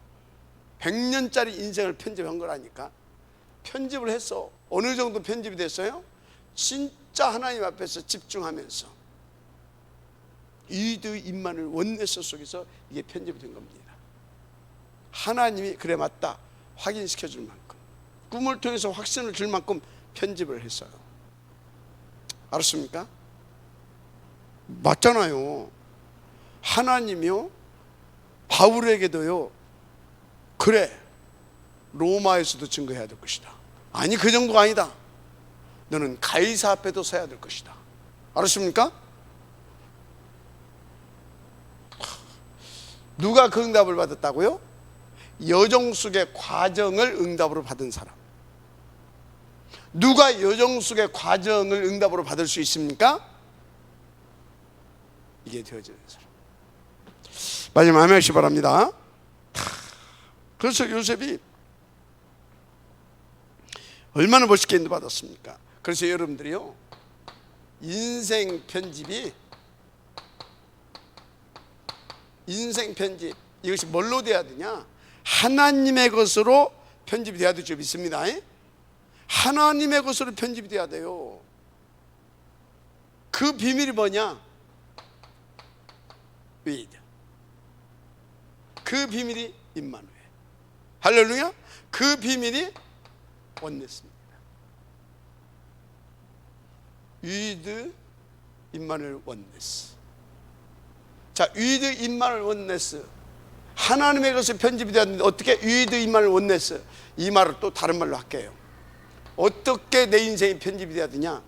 S1: 100년짜리 인생을 편집한 거라니까. 편집을 했어. 어느 정도 편집이 됐어요? 진짜 하나님 앞에서 집중하면서 이드 임마누엘 원네스 속에서 이게 편집이 된 겁니다. 하나님이 그래 맞다 확인시켜 줄 만큼, 꿈을 통해서 확신을 줄 만큼 편집을 했어요. 알았습니까? 맞잖아요. 하나님이요, 바울에게도요, 그래 로마에서도 증거해야 될 것이다. 아니, 그 정도가 아니다. 너는 가이사 앞에도 서야 될 것이다. 알았습니까? 누가 그 응답을 받았다고요? 여정 속의 과정을 응답으로 받은 사람. 누가 여정 속의 과정을 응답으로 받을 수 있습니까? 이게 되어지는 사람. 마지막 아멘 하시기 바랍니다. 그래서 요셉이 얼마나 멋있게 인도받았습니까? 그래서 여러분들이요, 인생 편집, 이것이 뭘로 돼야 되냐? 하나님의 것으로 편집이 돼야 될 줄 믿습니다. 하나님의 것으로 편집이 돼야 돼요. 그 비밀이 뭐냐? 위드. 그 비밀이 임마누엘. 할렐루야. 그 비밀이 원네스입니다. 위드 임마누엘 원네스. 자, 위드 임마누엘 원네스, 하나님의 것을 편집이 되었는데 어떻게 위드 임마누엘 원네스? 이 말을 또 다른 말로 할게요. 어떻게 내 인생이 편집이 되어야 되냐?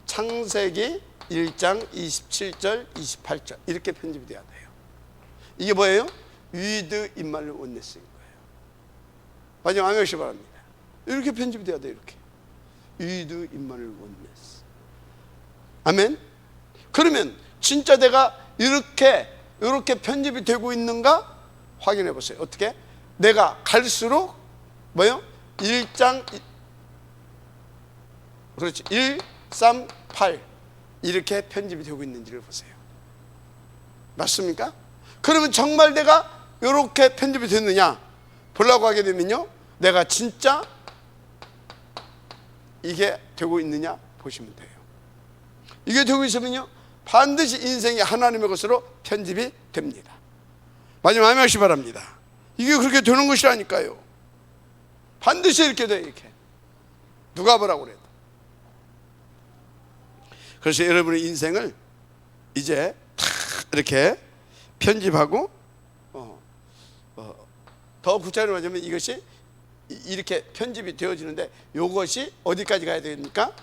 S1: 창세기 1장 27절 28절 이렇게 편집이 되어야 돼요. 이게 뭐예요? 위드 임마누엘 원네스인 거예요. 마지막 아멘 하시기 바랍니다. 이렇게 편집이 돼야 돼요. 이렇게 위드 임마누엘 원네스. 아멘. 그러면 진짜 내가 이렇게 편집이 되고 있는가 확인해 보세요. 어떻게? 내가 갈수록 뭐요? 1장, 그렇지, 1, 3, 8 이렇게 편집이 되고 있는지를 보세요. 맞습니까? 그러면 정말 내가 이렇게 편집이 됐느냐? 보려고 하게 되면요, 내가 진짜 이게 되고 있느냐 보시면 돼요. 이게 되고 있으면요, 반드시 인생이 하나님의 것으로 편집이 됩니다. 마지막에 하시 바랍니다. 이게 그렇게 되는 것이라니까요. 반드시 이렇게 돼, 이렇게. 누가 뭐라고 그래도. 그래서 여러분의 인생을 이제 탁 이렇게 편집하고 더 구체적으로 말하자면 이것이 이렇게 편집이 되어지는데, 이것이 어디까지 가야 됩니까?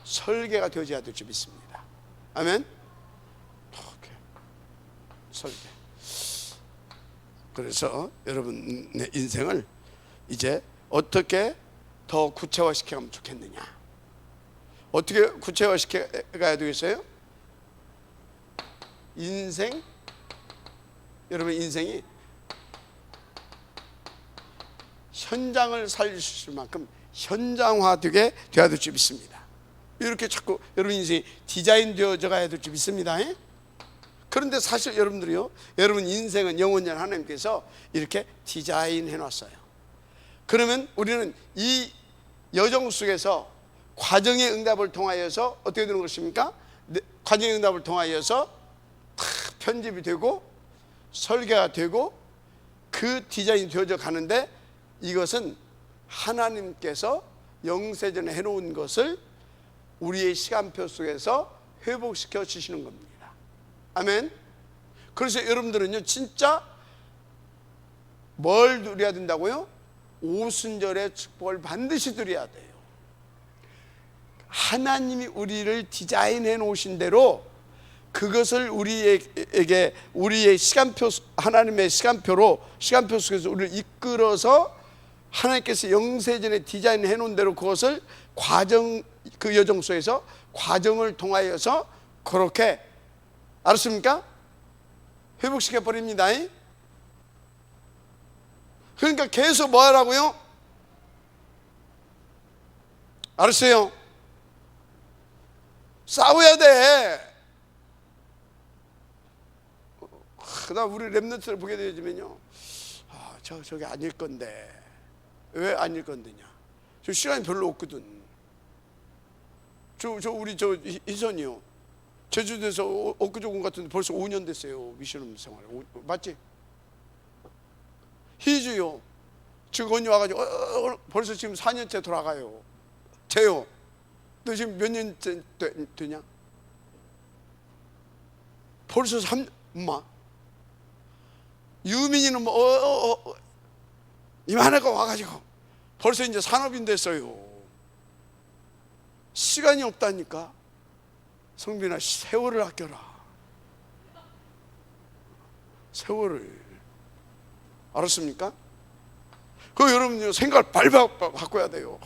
S1: 설계가 되어져야 될 줄 믿습니다. 아멘. 오케이. 설계. 그래서 여러분의 인생을 이제 어떻게 더 구체화시켜가면 좋겠느냐, 어떻게 구체화시켜가야 되겠어요? 인생, 여러분 인생이 현장을 살릴 수 있을 만큼 현장화되게 되어야 될 줄 믿습니다. 이렇게 자꾸 여러분 인생이 디자인 되어져 가야 될 줄 믿습니다. 그런데 사실 여러분들이요, 여러분 인생은 영원한 하나님께서 이렇게 디자인해 놨어요. 그러면 우리는 이 여정 속에서 과정의 응답을 통하여서 어떻게 되는 것입니까? 과정의 응답을 통하여서 다 편집이 되고 설계가 되고 그 디자인이 되어져 가는데, 이것은 하나님께서 영세전에 해놓은 것을 우리의 시간표 속에서 회복시켜 주시는 겁니다. 아멘. 그래서 여러분들은요, 진짜 뭘 누려야 된다고요? 오순절의 축복을 반드시 누려야 돼요. 하나님이 우리를 디자인해 놓으신 대로 그것을 우리에게, 우리의 시간표, 하나님의 시간표 속에서 우리를 이끌어서 하나님께서 영세전에 디자인해 놓은 대로 그것을 과정, 그 여정 속에서 과정을 통하여서 그렇게, 알았습니까? 회복시켜 버립니다. 그러니까 계속 뭐 하라고요? 알았어요? 싸워야 돼. 그다음 우리 랩런트를 보게 되면요, 저게 아닐 건데. 왜 아닐 건데냐? 저 시간이 별로 없거든. 우리 희선이요, 제주도에서 엊그제 온 것 같은데 벌써 5년 됐어요. 미션 생활. 맞지? 희주요, 지금 언니 와가지고 벌써 지금 4년째 돌아가요. 재요, 너 지금 몇 년째 되냐? 벌써 엄마. 유민이는 이만하고 와가지고 벌써 이제 산업인 됐어요. 시간이 없다니까. 성빈아, 세월을 아껴라. 세월을. 알았습니까? 그 여러분 생각을 빨리 바꿔야 돼요.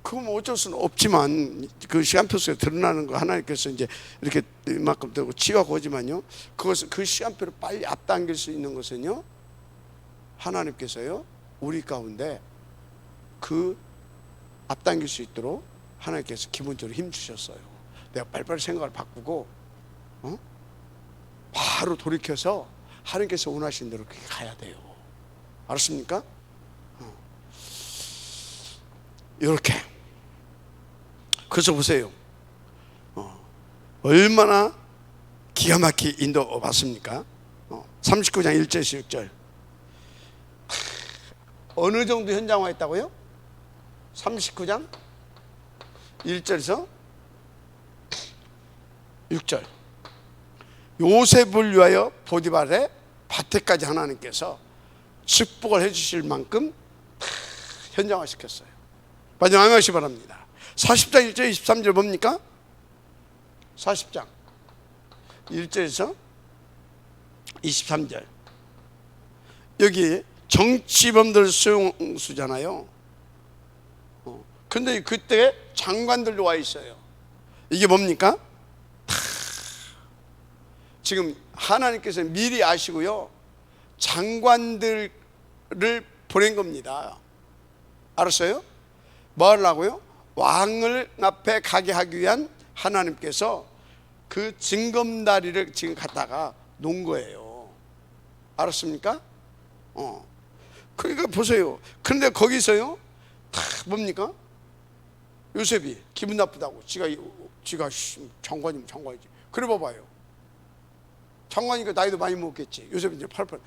S1: 그건 어쩔 수는 없지만, 그 시간표 속에 드러나는 거 하나님께서 이제 이렇게 이만큼 되고 치유하고 오지만요, 그것은 그 시간표를 빨리 앞당길 수 있는 것은요, 하나님께서요 우리 가운데 그 앞당길 수 있도록 하나님께서 기본적으로 힘 주셨어요. 내가 빨리빨리 생각을 바꾸고 바로 돌이켜서 하나님께서 원하신 대로 그렇게 가야 돼요. 알았습니까? 이렇게. 그래서 보세요, 얼마나 기가 막히게 인도 받습니까? 39장 1절 16절. 어느 정도 현장화했다고요? 39장 1절에서 6절. 요셉을 위하여 보디발의 밭에까지 하나님께서 축복을 해주실 만큼 현장화시켰어요. 마지막 하시 바랍니다. 40장 1절 23절 뭡니까? 40장 1절에서 23절. 여기 정치범들 수용수잖아요. 근데 그때 장관들도 와 있어요. 이게 뭡니까? 지금 하나님께서 미리 아시고요, 장관들을 보낸 겁니다. 알았어요? 뭐 하려고요? 왕을 앞에 가게 하기 위한 하나님께서 그 징검다리를 지금 갖다가 놓은 거예요. 알았습니까? 그러니까 보세요. 그런데 거기서요, 다 뭡니까? 요셉이 기분 나쁘다고 지가 장관이면 장관이지. 그래 봐봐요. 장관이니까 나이도 많이 먹었겠지. 요셉이 이제 88.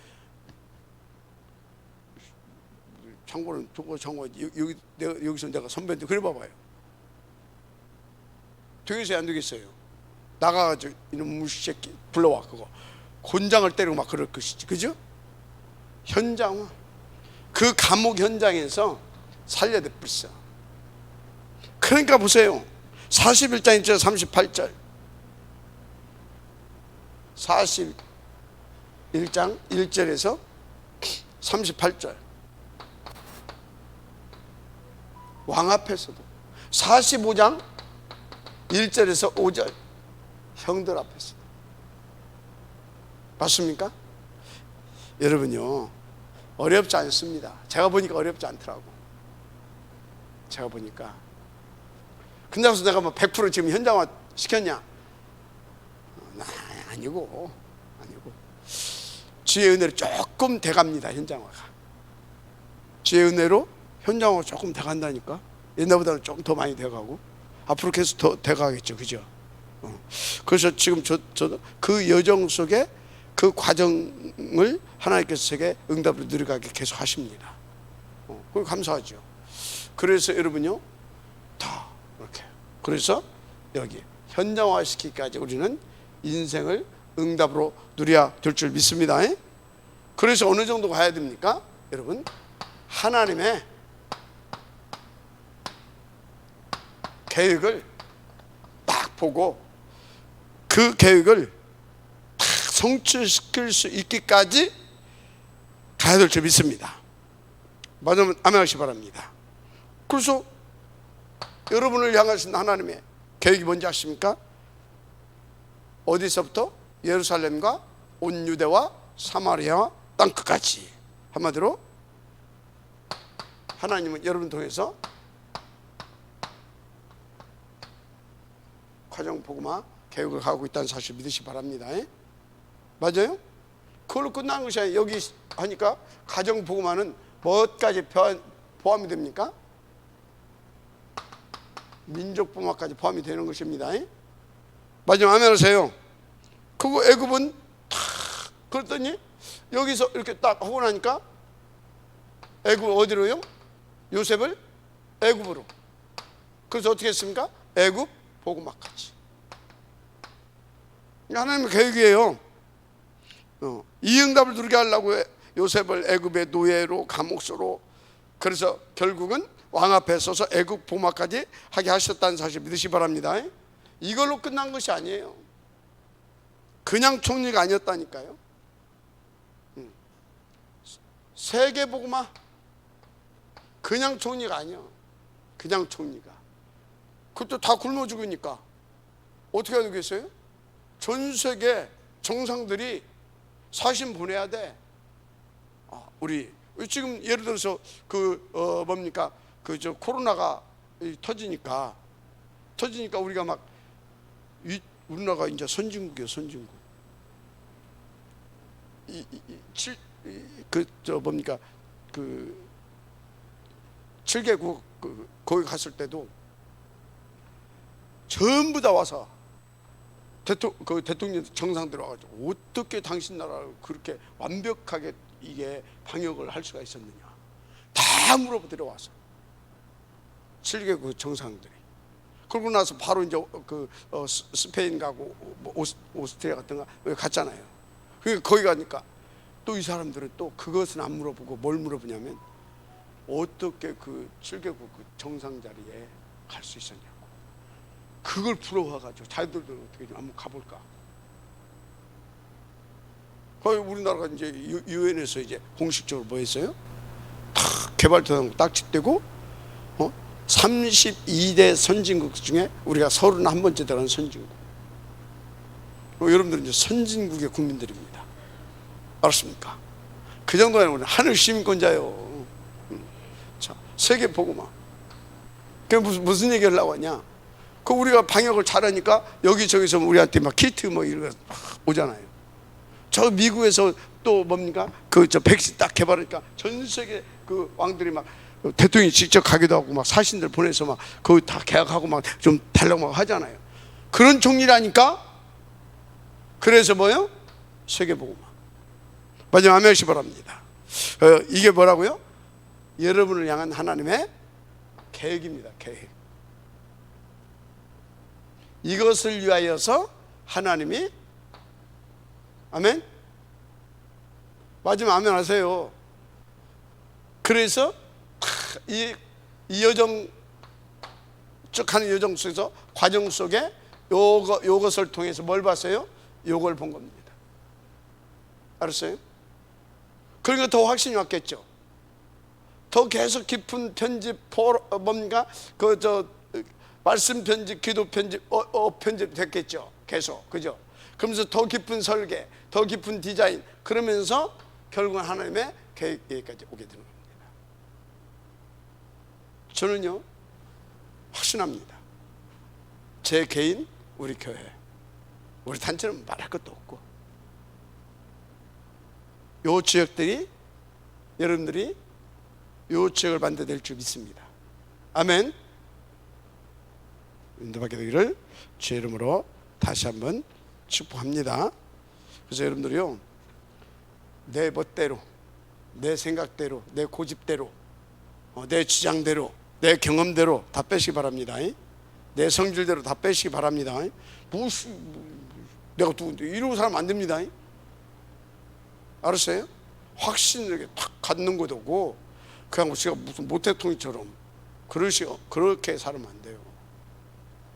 S1: 장관은 장관이지. 여기서 내가 선배인데. 그래 봐봐요. 되겠어요 안 되겠어요? 나가가지고 이놈 무시새끼 불러와. 그거 곤장을 때리고 막 그럴 것이지. 그죠? 현장은 그 감옥 현장에서 살려야 불쌍. 그러니까 보세요. 41장 1절 38절 41장 1절에서 38절 왕 앞에서도 45장 1절에서 5절 형들 앞에서도. 맞습니까? 여러분요, 어렵지 않습니다. 제가 보니까 어렵지 않더라고. 제가 보니까. 근데 그래서 내가 뭐 100% 지금 현장화 시켰냐? 아니고 주의 은혜로 조금 돼갑니다. 현장화가 주의 은혜로 현장화가 조금 돼간다니까. 옛날보다는 조금 더 많이 돼가고 앞으로 계속 더 돼가겠죠. 그죠? 그래서 지금 저도 그 여정 속에 그 과정을 하나님께서 제게 응답을 누려가게 계속 하십니다. 그걸 감사하죠. 그래서 여러분요, 다 이렇게. 그래서 여기 현장화 시키기까지 우리는 인생을 응답으로 누려야 될 줄 믿습니다. 그래서 어느 정도 가야 됩니까? 여러분, 하나님의 계획을 딱 보고 그 계획을 딱 성취시킬 수 있기까지 가야 될 줄 믿습니다. 맞으면 아멘하시기 바랍니다. 그래서 여러분을 향하신 하나님의 계획이 뭔지 아십니까? 어디서부터? 예루살렘과 온 유대와 사마리아와 땅끝까지. 한마디로 하나님은 여러분 통해서 가정복음화 계획을 하고 있다는 사실 믿으시기 바랍니다. 맞아요? 그걸로 끝난 것이 아니에요. 여기 하니까 가정복음화는 뭐까지 포함이 됩니까? 민족복음화까지 포함이 되는 것입니다. 마지막 아멘 하세요. 그거 애굽은 탁 그랬더니 여기서 이렇게 딱 하고 나니까 애굽 어디로요? 요셉을 애굽으로. 그래서 어떻게 했습니까? 애굽 복음화까지. 하나님의 계획이에요. 이 응답을 누리게 하려고 요셉을 애굽의 노예로 감옥소로, 그래서 결국은 왕 앞에 서서 애굽 복음화까지 하게 하셨다는 사실 믿으시기 바랍니다. 이걸로 끝난 것이 아니에요. 그냥 총리가 아니었다니까요. 세계 복음화 그냥 총리가 아니야. 그냥 총리가. 그것도 다 굶어 죽으니까 어떻게 해야 되겠어요? 전 세계 정상들이 사신 보내야 돼. 우리 지금 예를 들어서 뭡니까? 코로나가 터지니까 우리가 막 우리나라가 이제 선진국이에요. 선진국. 뭡니까? 7개국 거기 갔을 때도 전부 다 와서 대통령 정상들 와가지고 어떻게 당신 나라를 그렇게 완벽하게 이게 방역을 할 수가 있었느냐 다 물어보더래 와서 7개국 정상들이. 그러고 나서 바로 이제 스페인 가고 오스트리아 같은 거 갔잖아요. 그러니까 거기 가니까 또 이 사람들은 또 그것은 안 물어보고 뭘 물어보냐면 어떻게 그 7개국 그 정상 자리에 갈 수 있었냐고. 그걸 부러워가지고 자기들도 어떻게 좀 한번 가볼까. 거기 우리나라가 이제 유엔에서 이제 공식적으로 뭐 했어요? 딱 개발도상 딱 짓대고 32대 선진국 중에 우리가 31번째 들어간 선진국. 여러분들은 이제 선진국의 국민들입니다. 알았습니까? 그 정도는 우리 하늘 시민권자요. 자, 세계 복음화. 그게 무슨 얘기를 하려고 하냐? 그 우리가 방역을 잘하니까 여기저기서 우리한테 막 키트 뭐 이런 거 오잖아요. 저 미국에서 또 뭡니까? 그 저 백신 딱 개발하니까 전 세계 그 왕들이 막 대통령이 직접 가기도 하고 막 사신들 보내서 막 그거 다 계약하고 막 좀 달라고 막 하잖아요. 그런 종류라니까. 그래서 뭐요? 세계복음화. 마지막 아멘 하시기 바랍니다. 이게 뭐라고요? 여러분을 향한 하나님의 계획입니다. 계획. 이것을 위하여서 하나님이 아멘? 마지막 아멘 하세요. 그래서 이 여정 쭉 하는 여정 속에서 과정 속에 요것을 통해서 뭘 봤어요? 요걸 본 겁니다. 알았어요? 그러니까 더 확신이 왔겠죠. 더 계속 깊은 편집, 뭡니까? 말씀 편집, 기도 편집, 편집 됐겠죠. 계속. 그죠? 그러면서 더 깊은 설계, 더 깊은 디자인, 그러면서 결국은 하나님의 계획까지 오게 되는 겁니다. 저는요, 확신합니다. 제 개인, 우리 교회, 우리 단체는 말할 것도 없고, 요 지역들이, 여러분들이 요 지역을 만들어낼 줄 믿습니다. 아멘. 인도받게 되기를 주의 이름으로 다시 한번 축복합니다. 그래서 여러분들이요, 내 멋대로, 내 생각대로, 내 고집대로, 내 주장대로, 내 경험대로 다 빼시기 바랍니다. 내 성질대로 다 빼시기 바랍니다. 내가 누군데 이러고 사람 안 됩니다. 알았어요? 확신을 이렇게 탁 갖는 것도 없고, 그냥 제가 무슨 모태통이처럼 그렇게 살면 안 돼요.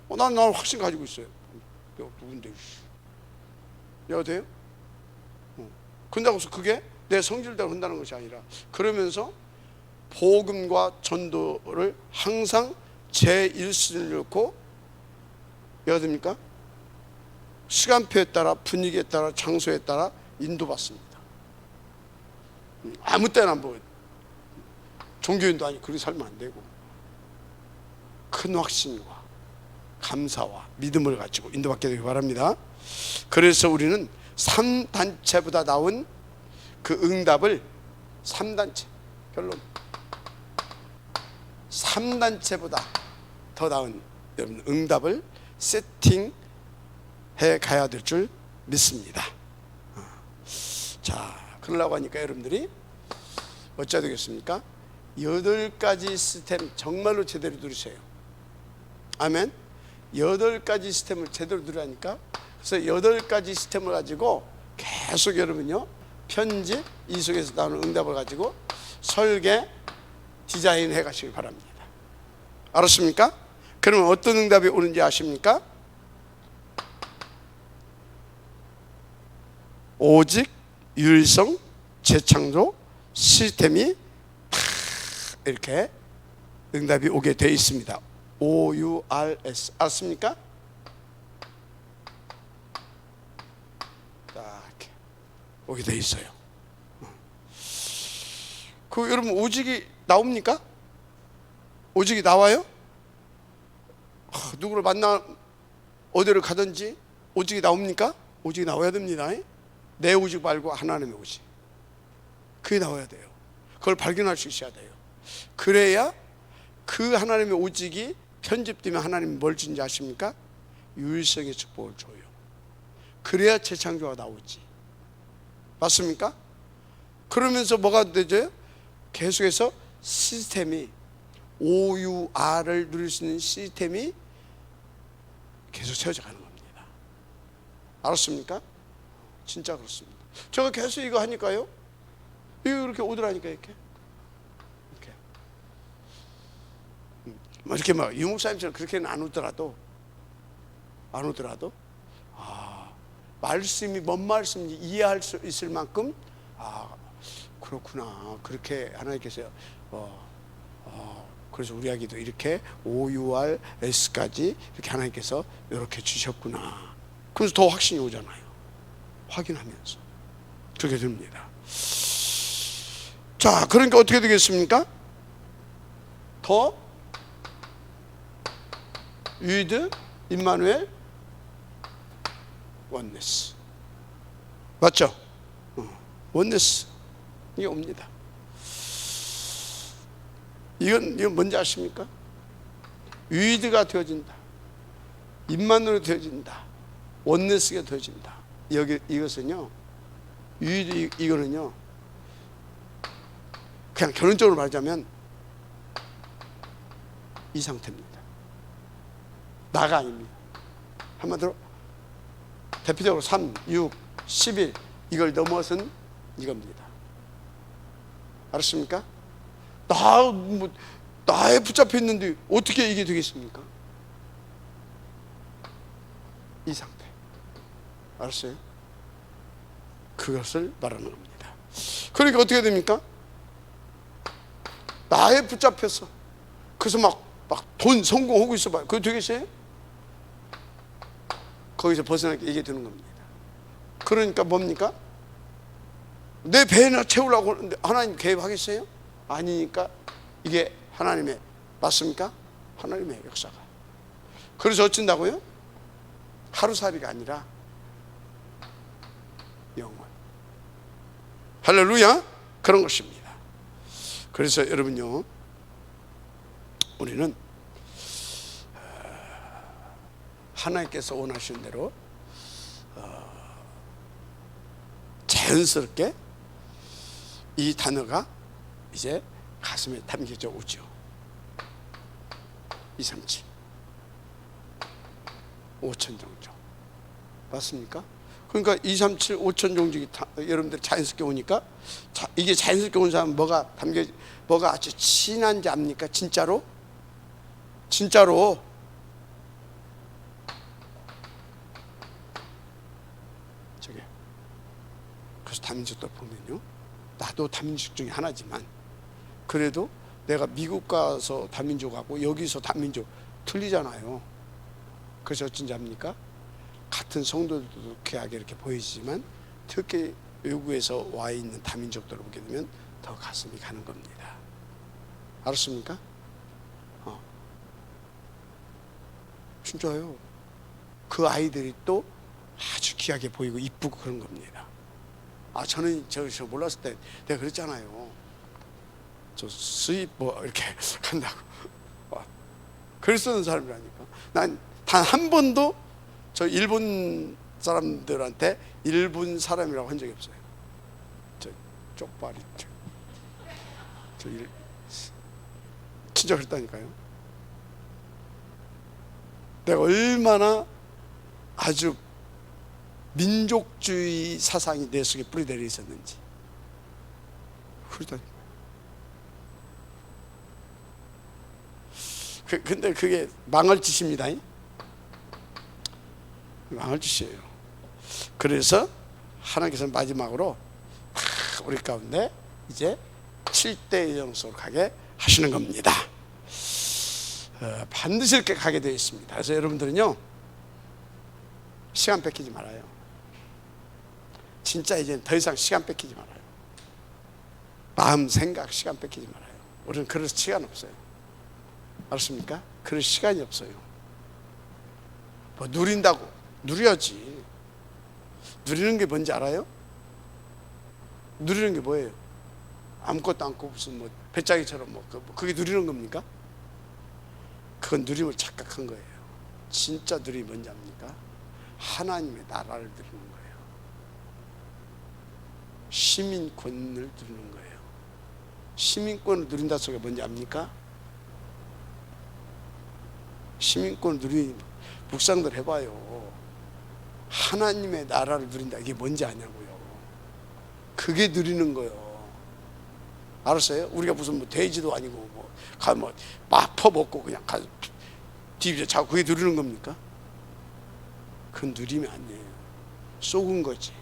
S1: 난 확신 가지고 있어요. 내가 누군데 내가 돼요? 근다고 해서 그게 내 성질대로 한다는 것이 아니라, 그러면서 복음과 전도를 항상 제1순위를 놓고, 내가 됩니까? 시간표에 따라, 분위기에 따라, 장소에 따라 인도받습니다. 아무 때나 뭐 종교인도 아니고 그렇게 살면 안 되고, 큰 확신과 감사와 믿음을 가지고 인도받게 되기 바랍니다. 그래서 우리는 3단체보다 나은 그 응답을, 3단체, 결론 3단체보다 더 나은 여러분 응답을 세팅해 가야 될 줄 믿습니다. 자, 그러려고 하니까 여러분들이 어찌해야 되겠습니까? 8가지 시스템 정말로 제대로 누리세요. 아멘. 8가지 시스템을 제대로 누리라니까. 그래서 8가지 시스템을 가지고 계속 여러분요, 편집, 이 속에서 나오는 응답을 가지고 설계, 디자인 해 가시기 바랍니다. 알았습니까? 그러면 어떤 응답이 오는지 아십니까? 오직 유일성 재창조 시스템이 이렇게 응답이 오게 되어 있습니다. OURS. 알았습니까? 이렇게 오게 되어 있어요. 여러분 오직이 나옵니까? 오직이 나와요? 누구를 만나 어디를 가든지 오직이 나옵니까? 오직이 나와야 됩니다. 내 오직 말고 하나님의 오직, 그게 나와야 돼요. 그걸 발견할 수 있어야 돼요. 그래야 그 하나님의 오직이 편집되면 하나님이 뭘 주는지 아십니까? 유일성의 축복을 줘요. 그래야 재창조가 나오지. 맞습니까? 그러면서 뭐가 되죠? 계속해서 시스템이, OUR을 누릴 수 있는 시스템이 계속 세워져 가는 겁니다. 알았습니까? 진짜 그렇습니다. 제가 계속 이거 하니까요, 이렇게 오더라니까, 이렇게 이렇게 막 유목사님처럼 그렇게는 안 오더라도 말씀이 뭔 말씀인지 이해할 수 있을 만큼, 그렇구나, 그렇게 하나님께서 그래서 우리에게도 이렇게 OURS까지 이렇게 하나님께서 이렇게 주셨구나. 그래서 더 확신이 오잖아요. 확인하면서 그렇게 됩니다. 자, 그러니까 어떻게 되겠습니까? 더 위드 임마누엘 원네스. 맞죠? 원네스 이게 옵니다. 이건 뭔지 아십니까? 위드가 되어진다, 임만으로 되어진다, 원네스가 되어진다. 이것은요, 위드, 이거는요 그냥 결론적으로 말하자면 이 상태입니다. 나가 아닙니다. 한마디로 대표적으로 3, 6, 11 이걸 넘어선 이겁니다. 알았습니까? 나에 붙잡혀 있는데 어떻게 이게 되겠습니까? 이 상태. 알았어요? 그것을 말하는 겁니다. 그러니까 어떻게 됩니까? 나에 붙잡혀서 그래서 막 돈 성공하고 있어봐요. 그거 되겠어요? 거기서 벗어나게 이게 되는 겁니다. 그러니까 뭡니까? 내 배나 채우려고 하는데 하나님 개입하겠어요? 아니니까 이게 하나님의, 맞습니까? 하나님의 역사가. 그래서 어쩐다고요? 하루살이가 아니라 영원. 할렐루야. 그런 것입니다. 그래서 여러분요, 우리는 하나님께서 원하시는 대로 자연스럽게 이 단어가 이제 가슴에 담겨져 오죠. 2, 3, 7 5천 종족. 맞습니까? 그러니까 2, 3, 7 5천 종족이 여러분들 자연스럽게 오니까 이게 자연스럽게 온 사람은 뭐가 아주 친한지 압니까? 진짜로? 저게. 그래서 다민족도 보면요, 나도 다민족 중에 하나지만 그래도 내가 미국 가서 다민족하고 여기서 다민족 틀리잖아요. 그래서 어쩐지 압니까? 같은 성도들도 귀하게 이렇게 보이지만 특히 외국에서 와 있는 다민족들을 보게 되면 더 가슴이 가는 겁니다. 알았습니까? 진짜요. 그 아이들이 또 아주 귀하게 보이고 이쁘고 그런 겁니다. 저는 저 몰랐을 때 내가 그랬잖아요. 저 수입 이렇게 간다고. 글 쓰는 사람이라니까. 난 단 한 번도 저 일본 사람들한테 일본 사람이라고 한 적이 없어요. 저 쪽발이 진짜 그랬다니까요. 내가 얼마나 아주 민족주의 사상이 내 속에 뿌리 내려 있었는지. 그러다니까요. 근데 그게 망할 짓입니다. 망할 짓이에요. 그래서 하나님께서는 마지막으로 우리 가운데 이제 7대 영성으로 가게 하시는 겁니다. 반드시 이렇게 가게 되어 있습니다. 그래서 여러분들은요, 시간 뺏기지 말아요. 진짜 이제 더 이상 시간 뺏기지 말아요. 마음 생각 시간 뺏기지 말아요. 우리는 그럴 시간 없어요. 알았습니까? 그럴 시간이 없어요. 누린다고 누려야지. 누리는 게 뭔지 알아요? 누리는 게 뭐예요? 아무것도 않고 무슨 배짱이처럼 그게 누리는 겁니까? 그건 누림을 착각한 거예요. 진짜 누림이 뭔지 압니까? 하나님의 나라를 누리는 거예요. 시민권을 누리는 거예요. 시민권을 누린다 소리가 뭔지 압니까? 시민권을 누리는 묵상들 해봐요. 하나님의 나라를 누린다, 이게 뭔지 아냐고요. 그게 누리는 거예요. 알았어요? 우리가 무슨 돼지도 아니고 막 퍼먹고 그냥 가서 뒤집어 자고 그게 누리는 겁니까? 그건 누림이 아니에요. 쏘은 거지.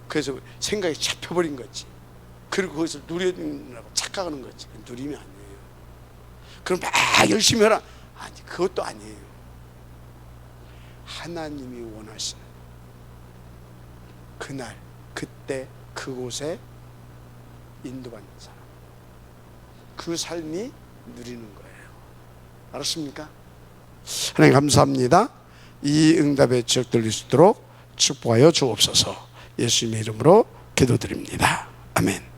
S1: 그래서 생각이 잡혀버린 거지. 그리고 거기서 누리려고 착각하는 거지. 그건 누림이 아니에요. 그럼 막 열심히 해라. 아니, 그것도 아니에요. 하나님이 원하시는 그날, 그때, 그곳에 인도받는 사람, 그 삶이 누리는 거예요. 알았습니까? 하나님 감사합니다. 이 응답의 지역 들릴 수 있도록 축복하여 주옵소서. 예수님의 이름으로 기도드립니다. 아멘.